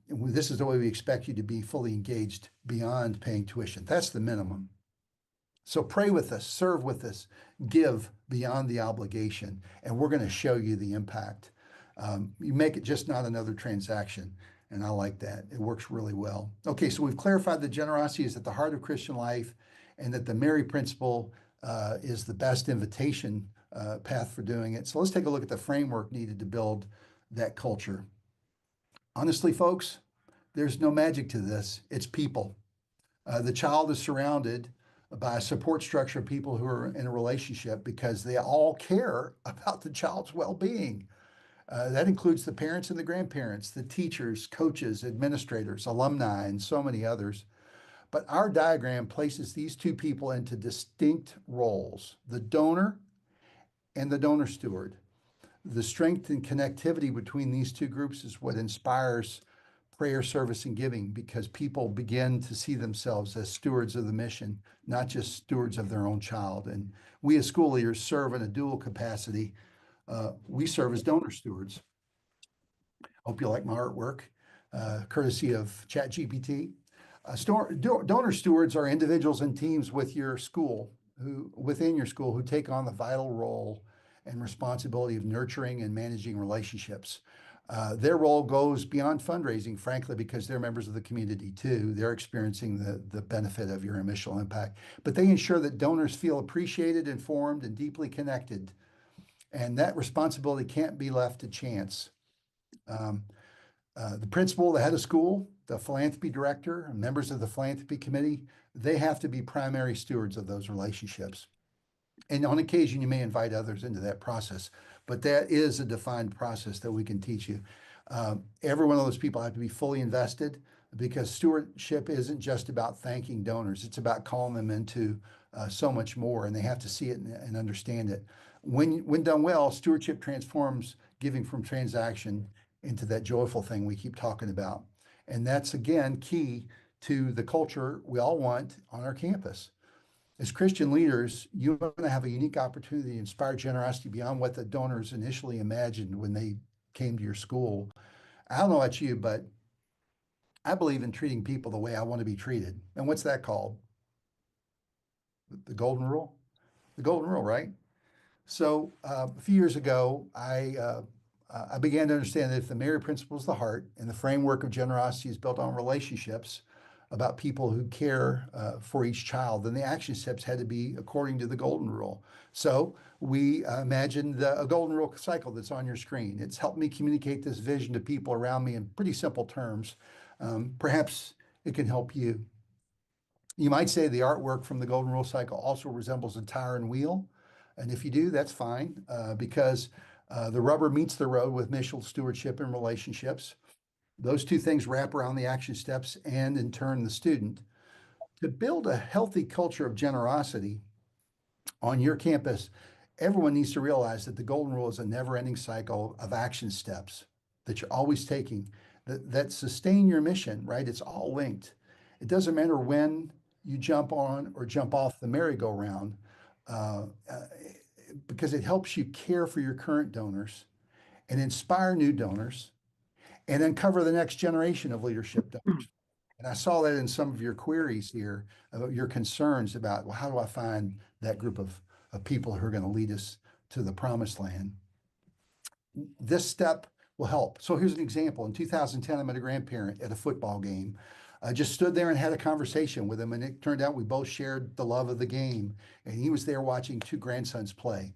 this is the way we expect you to be fully engaged beyond paying tuition. That's the minimum. So pray with us, serve with us, give beyond the obligation, and we're going to show you the impact. You make it just not another transaction, and I like that. It works really well. Okay, so we've clarified that generosity is at the heart of Christian life, and that the Mary principle is the best invitation path for doing it. So let's take a look at the framework needed to build that culture. Honestly, folks, there's no magic to this. It's people. The child is surrounded by a support structure of people who are in a relationship because they all care about the child's well-being. That includes the parents and the grandparents, the teachers, coaches, administrators, alumni, and so many others. But our diagram places these two people into distinct roles, the donor and the donor steward. The strength and connectivity between these two groups is what inspires prayer, service, and giving, because people begin to see themselves as stewards of the mission, not just stewards of their own child. And we as school leaders serve in a dual capacity. We serve as donor stewards. Hope you like my artwork, courtesy of ChatGPT. Donor stewards are individuals and teams within your school who take on the vital role and responsibility of nurturing and managing relationships. Their role goes beyond fundraising, frankly, because they're members of the community too. They're experiencing the benefit of your initial impact, but they ensure that donors feel appreciated, informed, and deeply connected. And that responsibility can't be left to chance. The principal, the head of school, the philanthropy director, members of the philanthropy committee, they have to be primary stewards of those relationships. And on occasion, you may invite others into that process, but that is a defined process that we can teach you. Every one of those people have to be fully invested, because stewardship isn't just about thanking donors. It's about calling them into so much more, and they have to see it and understand it. When done well, stewardship transforms giving from transaction into that joyful thing we keep talking about. And that's, again, key to the culture we all want on our campus. As Christian leaders, you're going to have a unique opportunity to inspire generosity beyond what the donors initially imagined when they came to your school. I don't know about you, but I believe in treating people the way I want to be treated. And what's that called? The golden rule? The golden rule, right? So a few years ago, I began to understand that if the Mary principle is the heart and the framework of generosity is built on relationships about people who care for each child, then the action steps had to be according to the golden rule. So we imagined a golden rule cycle that's on your screen. It's helped me communicate this vision to people around me in pretty simple terms. Perhaps it can help you. You might say the artwork from the golden rule cycle also resembles a tire and wheel. And if you do, that's fine, because the rubber meets the road with missional stewardship and relationships. Those two things wrap around the action steps and, in turn, the student. To build a healthy culture of generosity on your campus, everyone needs to realize that the golden rule is a never-ending cycle of action steps that you're always taking that sustain your mission, right? It's all linked. It doesn't matter when you jump on or jump off the merry-go-round, because it helps you care for your current donors and inspire new donors and uncover the next generation of leadership donors. And I saw that in some of your queries here, about your concerns about, well, how do I find that group of people who are going to lead us to the promised land? This step will help. So here's an example. In 2010, I met a grandparent at a football game. I just stood there and had a conversation with him, and it turned out we both shared the love of the game, and he was there watching two grandsons play.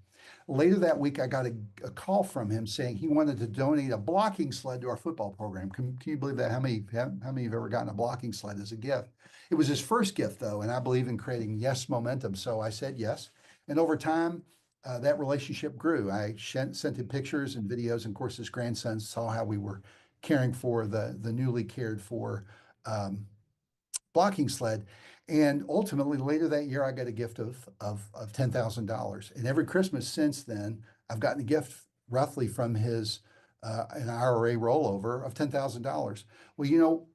Later that week, I got a call from him saying he wanted to donate a blocking sled to our football program. Can you believe that? How many have ever gotten a blocking sled as a gift? It was his first gift, though, and I believe in creating yes momentum. So I said yes. And over time, that relationship grew. I sent him pictures and videos, and of course, his grandson saw how we were caring for the newly cared for blocking sled. And ultimately, later that year, I got a gift of $10,000. And every Christmas since then, I've gotten a gift roughly from his an IRA rollover of $10,000. Well,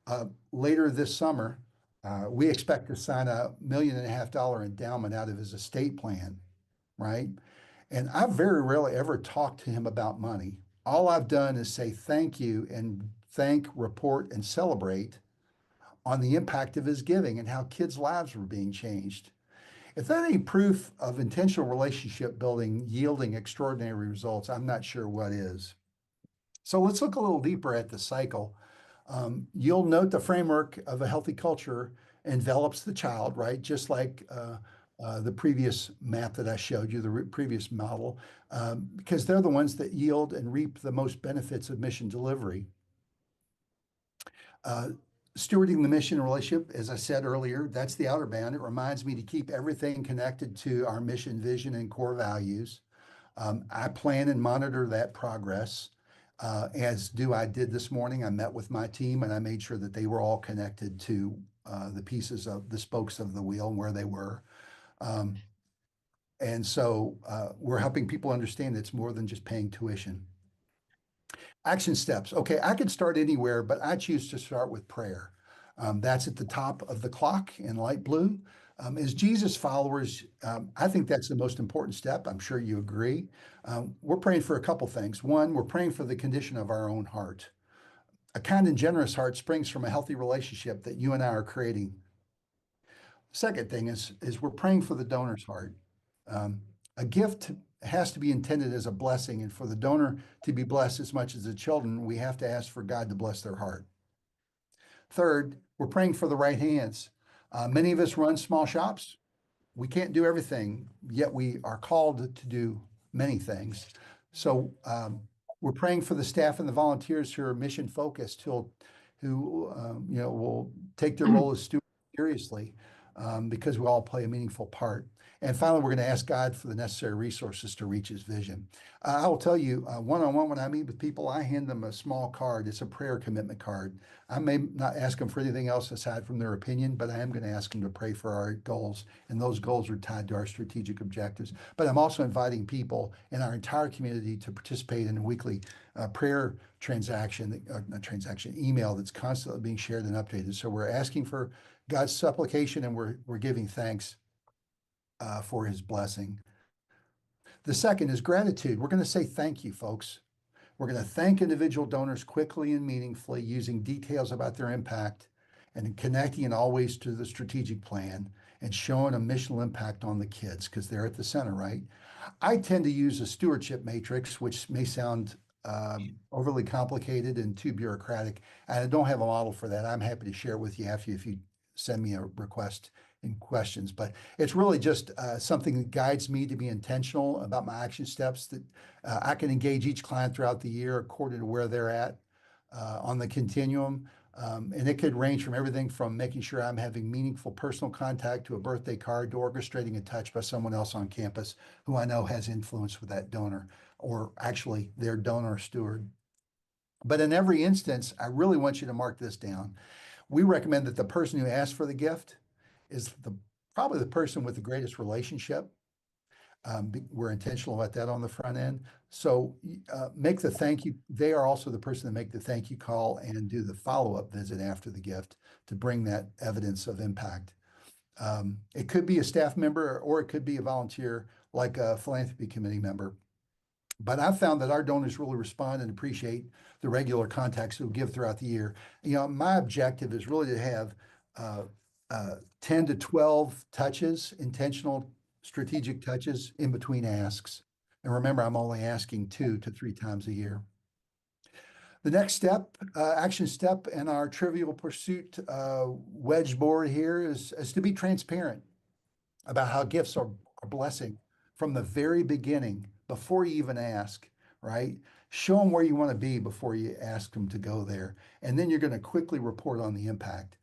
later this summer, we expect to sign $1.5 million endowment out of his estate plan, right? And I very rarely ever talk to him about money. All I've done is say thank you and thank, report, and celebrate on the impact of his giving and how kids' lives were being changed. If that ain't proof of intentional relationship building yielding extraordinary results, I'm not sure what is. So let's look a little deeper at the cycle. You'll note the framework of a healthy culture envelops the child, right? Just like the previous map that I showed you, the previous model, because they're the ones that yield and reap the most benefits of mission delivery. Stewarding the mission and relationship, as I said earlier, that's the outer band. It reminds me to keep everything connected to our mission, vision, and core values. I plan and monitor that progress, as I did this morning. I met with my team and I made sure that they were all connected to the pieces of the spokes of the wheel and where they were. And so we're helping people understand it's more than just paying tuition. Action steps. Okay, I could start anywhere, but I choose to start with prayer. That's at the top of the clock in light blue. As Jesus followers, I think that's the most important step. I'm sure you agree. We're praying for a couple things. One, we're praying for the condition of our own heart. A kind and generous heart springs from a healthy relationship that you and I are creating. Second thing is we're praying for the donor's heart. A gift has to be intended as a blessing, and for the donor to be blessed as much as the children, we have to ask for God to bless their heart. Third, we're praying for the right hands. Many of us run small shops. We can't do everything, yet we are called to do many things. So we're praying for the staff and the volunteers who are mission focused, who will take their role as stewards seriously, because we all play a meaningful part. And finally, we're going to ask God for the necessary resources to reach his vision. I will tell you, one-on-one, when I meet with people, I hand them a small card. It's a prayer commitment card. I may not ask them for anything else aside from their opinion, but I am going to ask them to pray for our goals. And those goals are tied to our strategic objectives. But I'm also inviting people in our entire community to participate in a weekly prayer email that's constantly being shared and updated. So we're asking for God's supplication, and we're giving thanks for his blessing. The second is gratitude. We're going to say thank you, folks. We're going to thank individual donors quickly and meaningfully, using details about their impact and connecting it always to the strategic plan and showing a missional impact on the kids, because they're at the center, right? I tend to use a stewardship matrix, which may sound overly complicated and too bureaucratic. And I don't have a model for that. I'm happy to share it with you after if you send me a request in questions, but it's really just something that guides me to be intentional about my action steps, that I can engage each client throughout the year according to where they're at on the continuum. And it could range from everything from making sure I'm having meaningful personal contact to a birthday card to orchestrating a touch by someone else on campus who I know has influence with that donor, or actually their donor steward. But in every instance, I really want you to mark this down. We recommend that the person who asks for the gift is probably the person with the greatest relationship. We're intentional about that on the front end. So make the thank you. They are also the person that make the thank you call and do the follow-up visit after the gift to bring that evidence of impact. It could be a staff member, or it could be a volunteer like a philanthropy committee member. But I've found that our donors really respond and appreciate the regular contacts who give throughout the year. My objective is really to have 10 to 12 touches, intentional strategic touches in between asks. And remember, I'm only asking 2 to 3 times a year. The next step, action step in our Trivial Pursuit wedge board here is to be transparent about how gifts are a blessing from the very beginning, before you even ask, right? Show them where you want to be before you ask them to go there. And then you're going to quickly report on the impact.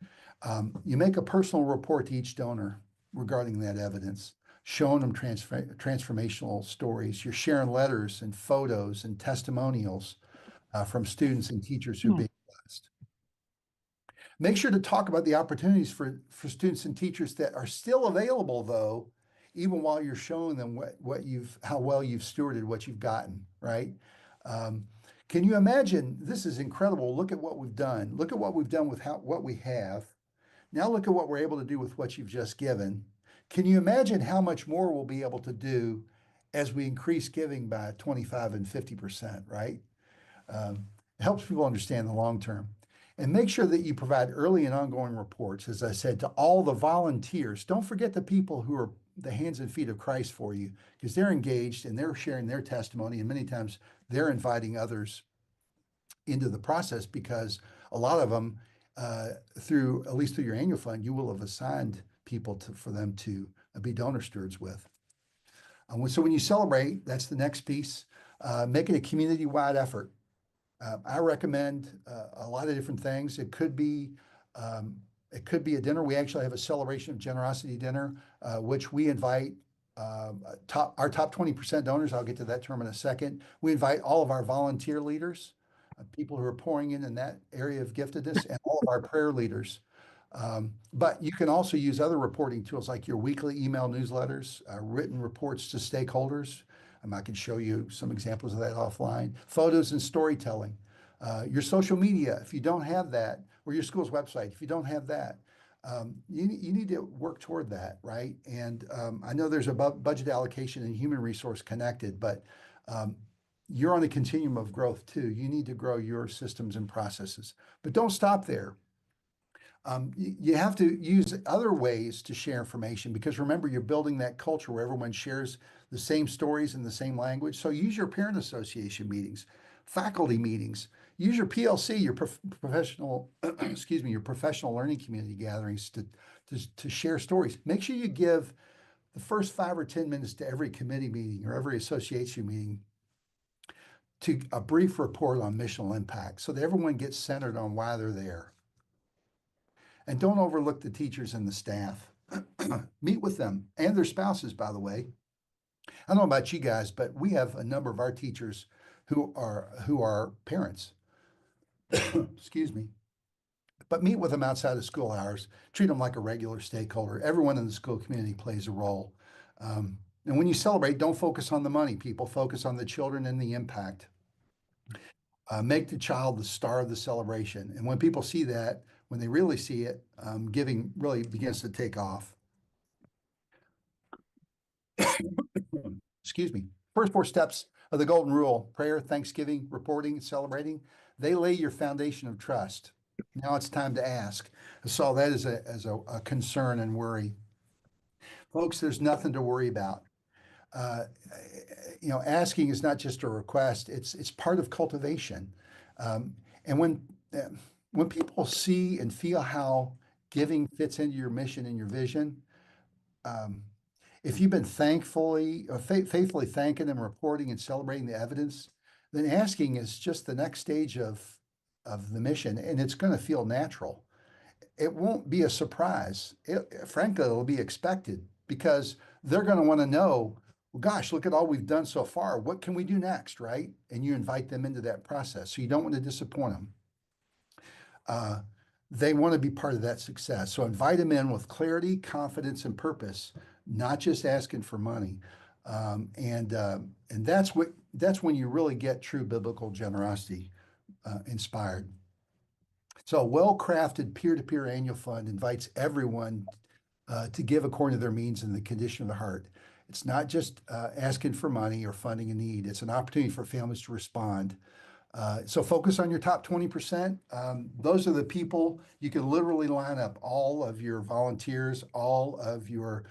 You make a personal report to each donor regarding that evidence. showing them transformational stories. You're sharing letters and photos and testimonials from students and teachers who've been blessed. Make sure to talk about the opportunities for students and teachers that are still available, though, even while you're showing them how well you've stewarded what you've gotten, right? Can you imagine? This is incredible. Look at what we've done. Look at what we've done with what we have. Now look at what we're able to do with what you've just given. Can you imagine how much more we'll be able to do as we increase giving by 25 and 50%, right? It helps people understand the long term. And make sure that you provide early and ongoing reports, as I said, to all the volunteers. Don't forget the people who are the hands and feet of Christ for you, because they're engaged and they're sharing their testimony, and many times they're inviting others into the process, because a lot of them, at least through your annual fund, you will have assigned people for them to be donor stewards with. So when you celebrate, that's the next piece. Make it a community-wide effort. I recommend a lot of different things. It could be a dinner. We actually have a celebration of generosity dinner, which we invite our top 20% donors. I'll get to that term in a second. We invite all of our volunteer leaders, people who are pouring in that area of giftedness, and all of our prayer leaders. But you can also use other reporting tools like your weekly email newsletters, written reports to stakeholders. I can show you some examples of that offline. Photos and storytelling. Your social media, if you don't have that, or your school's website, if you don't have that, you need to work toward that, right? And I know there's a budget allocation and human resource connected, but you're on a continuum of growth too. You need to grow your systems and processes, but don't stop there. You have to use other ways to share information, because remember, you're building that culture where everyone shares the same stories in the same language. So use your parent association meetings, faculty meetings, use your PLC, your professional, excuse me, your professional learning community gatherings to share stories. Make sure you give the first 5 or 10 minutes to every committee meeting or every association meeting to a brief report on missional impact, so that everyone gets centered on why they're there. And don't overlook the teachers and the staff. Meet with them and their spouses, by the way. I don't know about you guys, but we have a number of our teachers who are parents. Excuse me. But meet with them outside of school hours. Treat them like a regular stakeholder. Everyone in the school community plays a role. And when you celebrate, don't focus on the money, people. Focus on the children and the impact. Make the child the star of the celebration. And when people see that, when they really see it, giving really begins to take off. Excuse me. First 4 steps of the golden rule: prayer, thanksgiving, reporting, celebrating. They lay your foundation of trust. Now it's time to ask. I saw that as a concern and worry. Folks, there's nothing to worry about. Asking is not just a request, it's part of cultivation. And when people see and feel how giving fits into your mission and your vision, if you've been faithfully thanking them, reporting and celebrating the evidence, then asking is just the next stage of the mission, and it's going to feel natural. It won't be a surprise. Frankly, it'll be expected, because they're going to want to know, well, gosh, look at all we've done so far. What can we do next, right? And you invite them into that process. So you don't want to disappoint them. They want to be part of that success. So invite them in with clarity, confidence, and purpose, not just asking for money. And that's when you really get true biblical generosity inspired. So a well-crafted peer-to-peer annual fund invites everyone to give according to their means and the condition of the heart. It's not just asking for money or funding a need. It's an opportunity for families to respond. So focus on your top 20%. Those are the people you can literally line up: all of your volunteers, all of your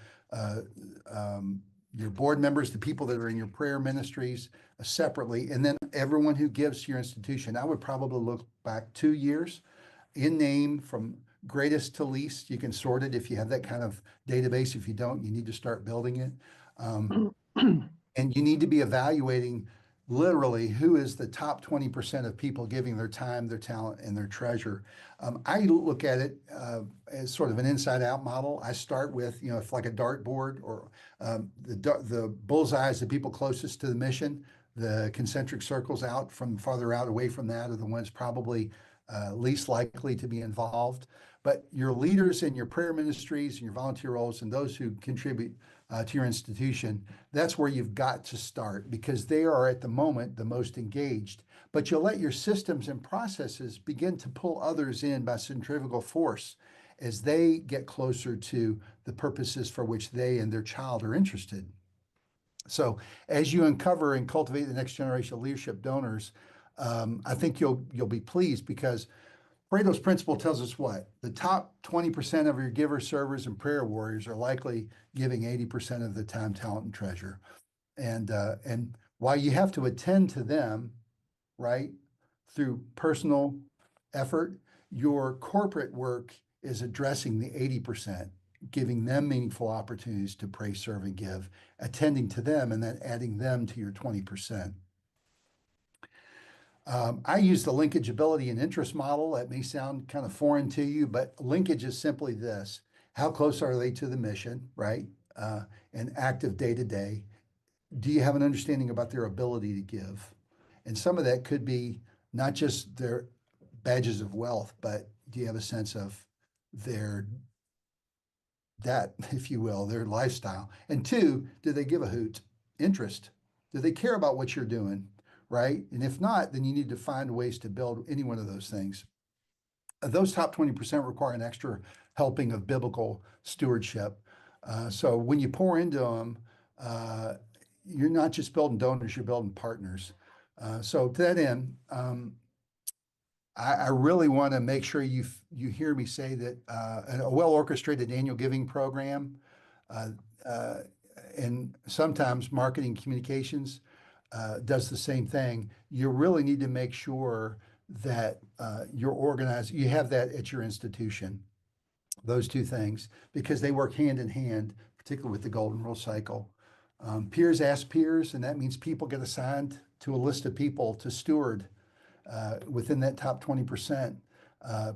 board members, the people that are in your prayer ministries separately, and then everyone who gives to your institution. I would probably look back 2 years in name from greatest to least. You can sort it if you have that kind of database. If you don't, you need to start building it. And you need to be evaluating literally who is the top 20% of people giving their time, their talent, and their treasure. I look at it as sort of an inside out model. I start with, if like a dartboard or the bullseye is the people closest to the mission. The concentric circles out from farther out away from that are the ones probably least likely to be involved. But your leaders in your prayer ministries and your volunteer roles and those who contribute to your institution, that's where you've got to start because they are at the moment the most engaged. But you'll let your systems and processes begin to pull others in by centrifugal force as they get closer to the purposes for which they and their child are interested. So as you uncover and cultivate the next generation of leadership donors, I think you'll be pleased because Pareto's principle tells us what? The top 20% of your givers, servers, and prayer warriors are likely giving 80% of the time, talent, and treasure. And while you have to attend to them, right, through personal effort, your corporate work is addressing the 80%, giving them meaningful opportunities to pray, serve, and give, attending to them, and then adding them to your 20%. I use the linkage ability and interest model. That may sound kind of foreign to you, but linkage is simply this. How close are they to the mission, right? And active day to day. Do you have an understanding about their ability to give? And some of that could be not just their badges of wealth, but do you have a sense of their debt, if you will, their lifestyle? And two, do they give a hoot? Interest. Do they care about what you're doing? Right? And if not, then you need to find ways to build any one of those things. Those top 20% require an extra helping of biblical stewardship. So when you pour into them, you're not just building donors, you're building partners. So to that end, I really want to make sure you hear me say that a well-orchestrated annual giving program and sometimes marketing communications does the same thing. You really need to make sure that you're organized, you have that at your institution, those two things, because they work hand in hand, particularly with the golden rule cycle. Peers ask peers, and that means people get assigned to a list of people to steward within that top 20%,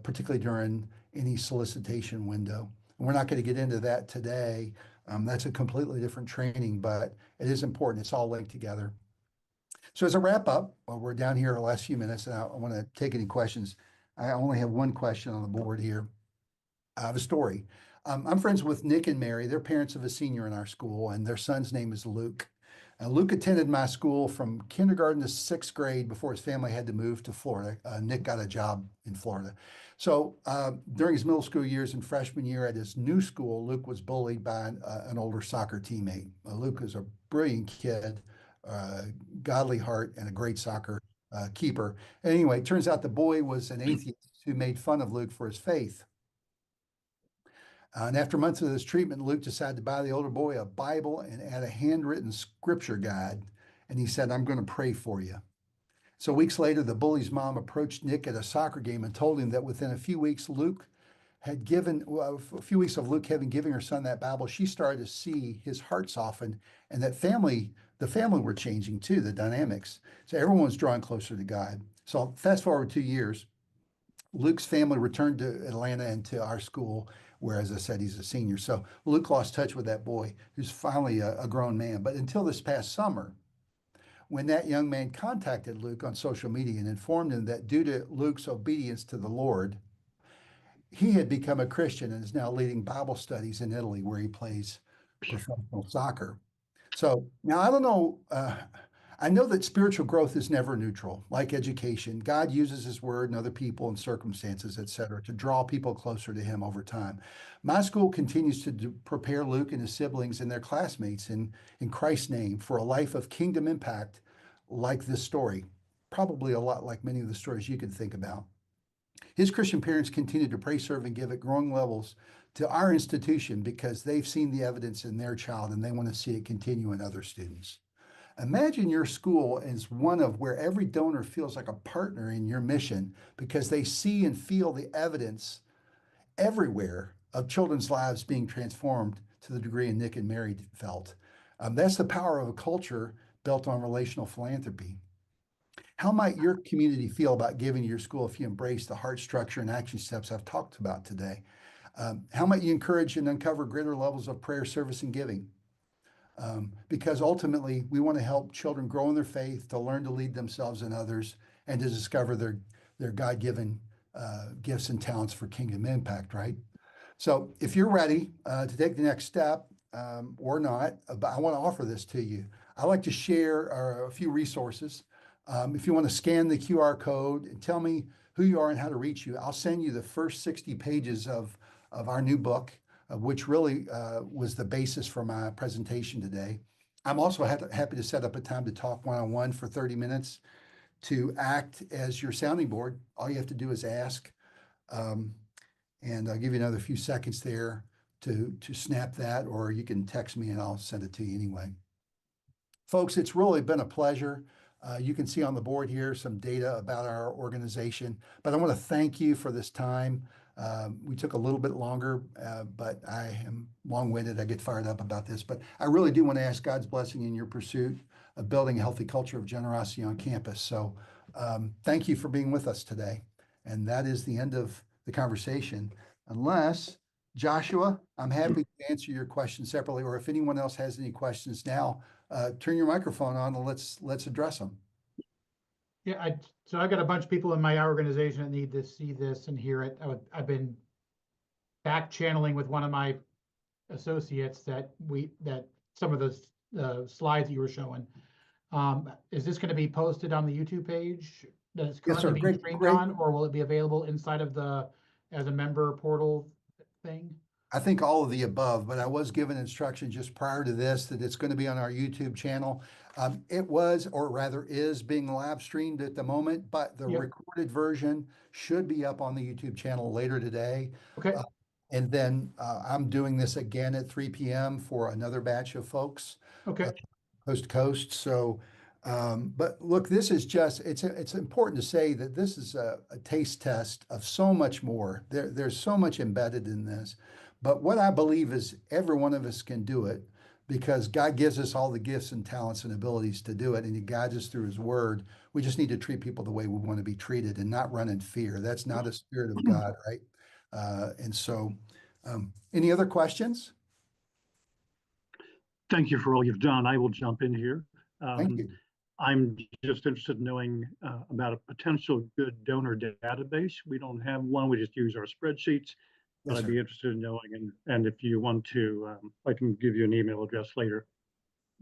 particularly during any solicitation window. And we're not going to get into that today. That's a completely different training, but it is important. It's all linked together. So as a wrap up, we're down here the last few minutes, and I want to take any questions. I only have one question on the board here. I have a story. I'm friends with Nick and Mary. They're parents of a senior in our school, and their son's name is Luke. Luke attended my school from kindergarten to sixth grade before his family had to move to Florida. Nick got a job in Florida. So during his middle school years and freshman year at his new school, Luke was bullied by an older soccer teammate. Luke is a brilliant kid, godly heart, and a great soccer keeper. Anyway, it turns out the boy was an atheist who made fun of Luke for his faith. And after months of this treatment, Luke decided to buy the older boy a Bible and add a handwritten scripture guide. And he said, "I'm going to pray for you." So weeks later, the bully's mom approached Nick at a soccer game and told him that within a few weeks, a few weeks of Luke having given her son that Bible, she started to see his heart soften, and that the family were changing too, the dynamics. So everyone was drawing closer to God. So fast forward 2 years, Luke's family returned to Atlanta and to our school, where, as I said, he's a senior. So Luke lost touch with that boy, who's finally a grown man. But until this past summer, when that young man contacted Luke on social media and informed him that due to Luke's obedience to the Lord, he had become a Christian and is now leading Bible studies in Italy, where he plays professional soccer. So now I don't know. I know that spiritual growth is never neutral, like education. God uses his word and other people and circumstances, et cetera, to draw people closer to him over time. My school continues to prepare Luke and his siblings and their classmates in Christ's name for a life of kingdom impact like this story, probably a lot like many of the stories you can think about. His Christian parents continue to pray, serve, and give at growing levels to our institution because they've seen the evidence in their child and they want to see it continue in other students. Imagine your school as one of where every donor feels like a partner in your mission because they see and feel the evidence everywhere of children's lives being transformed to the degree Nick and Mary felt. That's the power of a culture built on relational philanthropy. How might your community feel about giving to your school if you embrace the heart structure and action steps I've talked about today? How might you encourage and uncover greater levels of prayer, service, and giving? Because ultimately, we want to help children grow in their faith, to learn to lead themselves and others, and to discover their God-given gifts and talents for kingdom impact, right? So if you're ready to take the next step or not, but I want to offer this to you. I like to share a few resources. If you want to scan the QR code and tell me who you are and how to reach you, I'll send you the first 60 pages of our new book, which really was the basis for my presentation today. I'm also happy to set up a time to talk one-on-one for 30 minutes to act as your sounding board. All you have to do is ask. And I'll give you another few seconds there to snap that, or you can text me and I'll send it to you anyway. Folks, it's really been a pleasure. You can see on the board here some data about our organization, but I want to thank you for this time. We took a little bit longer, but I am long-winded. I get fired up about this, but I really do want to ask God's blessing in your pursuit of building a healthy culture of generosity on campus. So thank you for being with us today. And that is the end of the conversation. Unless, Joshua, I'm happy to answer your questions separately, or if anyone else has any questions now, turn your microphone on and let's address them. Yeah, so I got a bunch of people in my organization that need to see this and hear it. I've been back channeling with one of my associates that some of the slides you were showing. Is this going to be posted on the YouTube page that it's Yes, sir. currently being streamed on, or will it be available inside of as a member portal thing? I think all of the above, but I was given instruction just prior to this that it's going to be on our YouTube channel. It was, or rather is, being live streamed at the moment, but the Yep. recorded version should be up on the YouTube channel later today. Okay. And then I'm doing this again at 3 p.m. for another batch of folks. Okay. Coast to coast. So, but look, this is just, it's important to say that this is a taste test of so much more. There's so much embedded in this. But what I believe is every one of us can do it because God gives us all the gifts and talents and abilities to do it, and He guides us through His Word. We just need to treat people the way we want to be treated and not run in fear. That's not a spirit of God, right? And so, any other questions? Thank you for all you've done. I will jump in here. Thank you. I'm just interested in knowing about a potential good donor database. We don't have one. We just use our spreadsheets. But Yes, I'd sir. be interested in knowing, and if you want to, I can give you an email address later.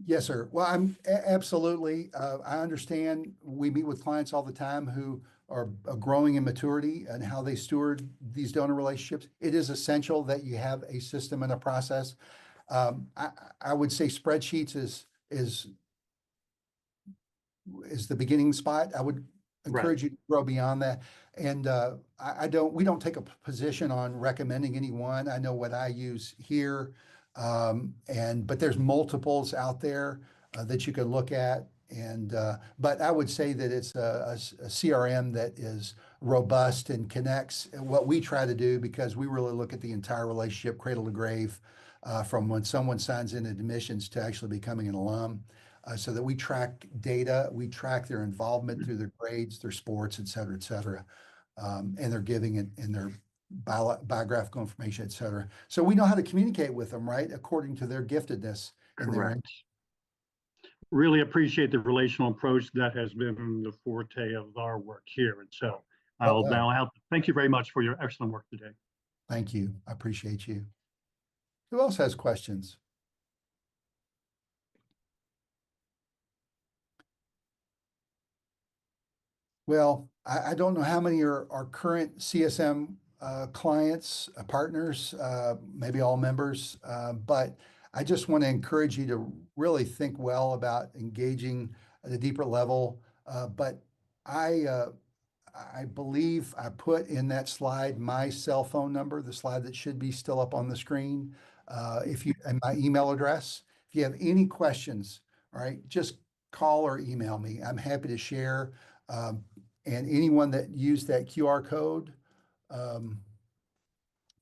Yes, sir. Well, absolutely. I understand we meet with clients all the time who are growing in maturity and how they steward these donor relationships. It is essential that you have a system and a process. I would say spreadsheets is the beginning spot. I would encourage you to grow beyond that. And we don't take a position on recommending anyone. I know what I use here. But there's multiples out there that you can look at. But I would say that it's a CRM that is robust and connects what we try to do, because we really look at the entire relationship, cradle to grave, from when someone signs in admissions to actually becoming an alum. So that we track data, we track their involvement through their grades, their sports, et cetera, and their giving and their biographical information, et cetera. So we know how to communicate with them, right, according to their giftedness. Correct. Really appreciate the relational approach. That has been the forte of our work here. And so I'll now help. Thank you very much for your excellent work today. Thank you. I appreciate you. Who else has questions? Well, I don't know how many are current CSM clients, partners, maybe all members, but I just want to encourage you to really think well about engaging at a deeper level. But I believe I put in that slide my cell phone number, the slide that should be still up on the screen, and my email address. If you have any questions, all right, just call or email me. I'm happy to share. And anyone that used that QR code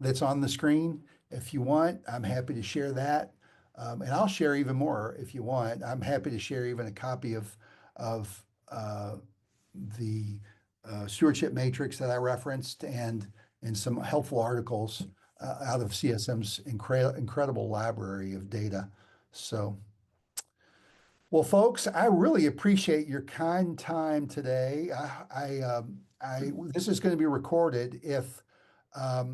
that's on the screen, if you want, I'm happy to share that. And I'll share even more if you want. I'm happy to share even a copy of the stewardship matrix that I referenced and some helpful articles out of CSM's incredible library of data. So, well, folks, I really appreciate your kind time today. This is going to be recorded. If I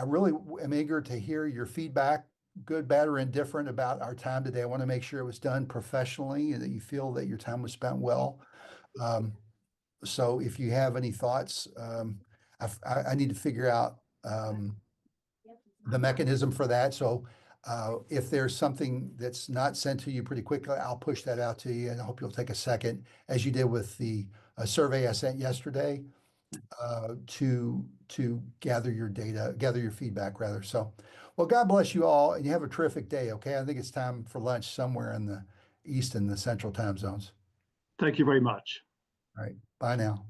really am eager to hear your feedback, good, bad, or indifferent about our time today. I want to make sure it was done professionally and that you feel that your time was spent well. So if you have any thoughts, I need to figure out the mechanism for that. So if there's something that's not sent to you pretty quickly, I'll push that out to you, and I hope you'll take a second, as you did with the survey I sent yesterday, to gather your data, gather your feedback rather. So, well, God bless you all, and you have a terrific day. Okay, I think it's time for lunch somewhere in the East and the Central time zones. Thank you very much. All right, bye now.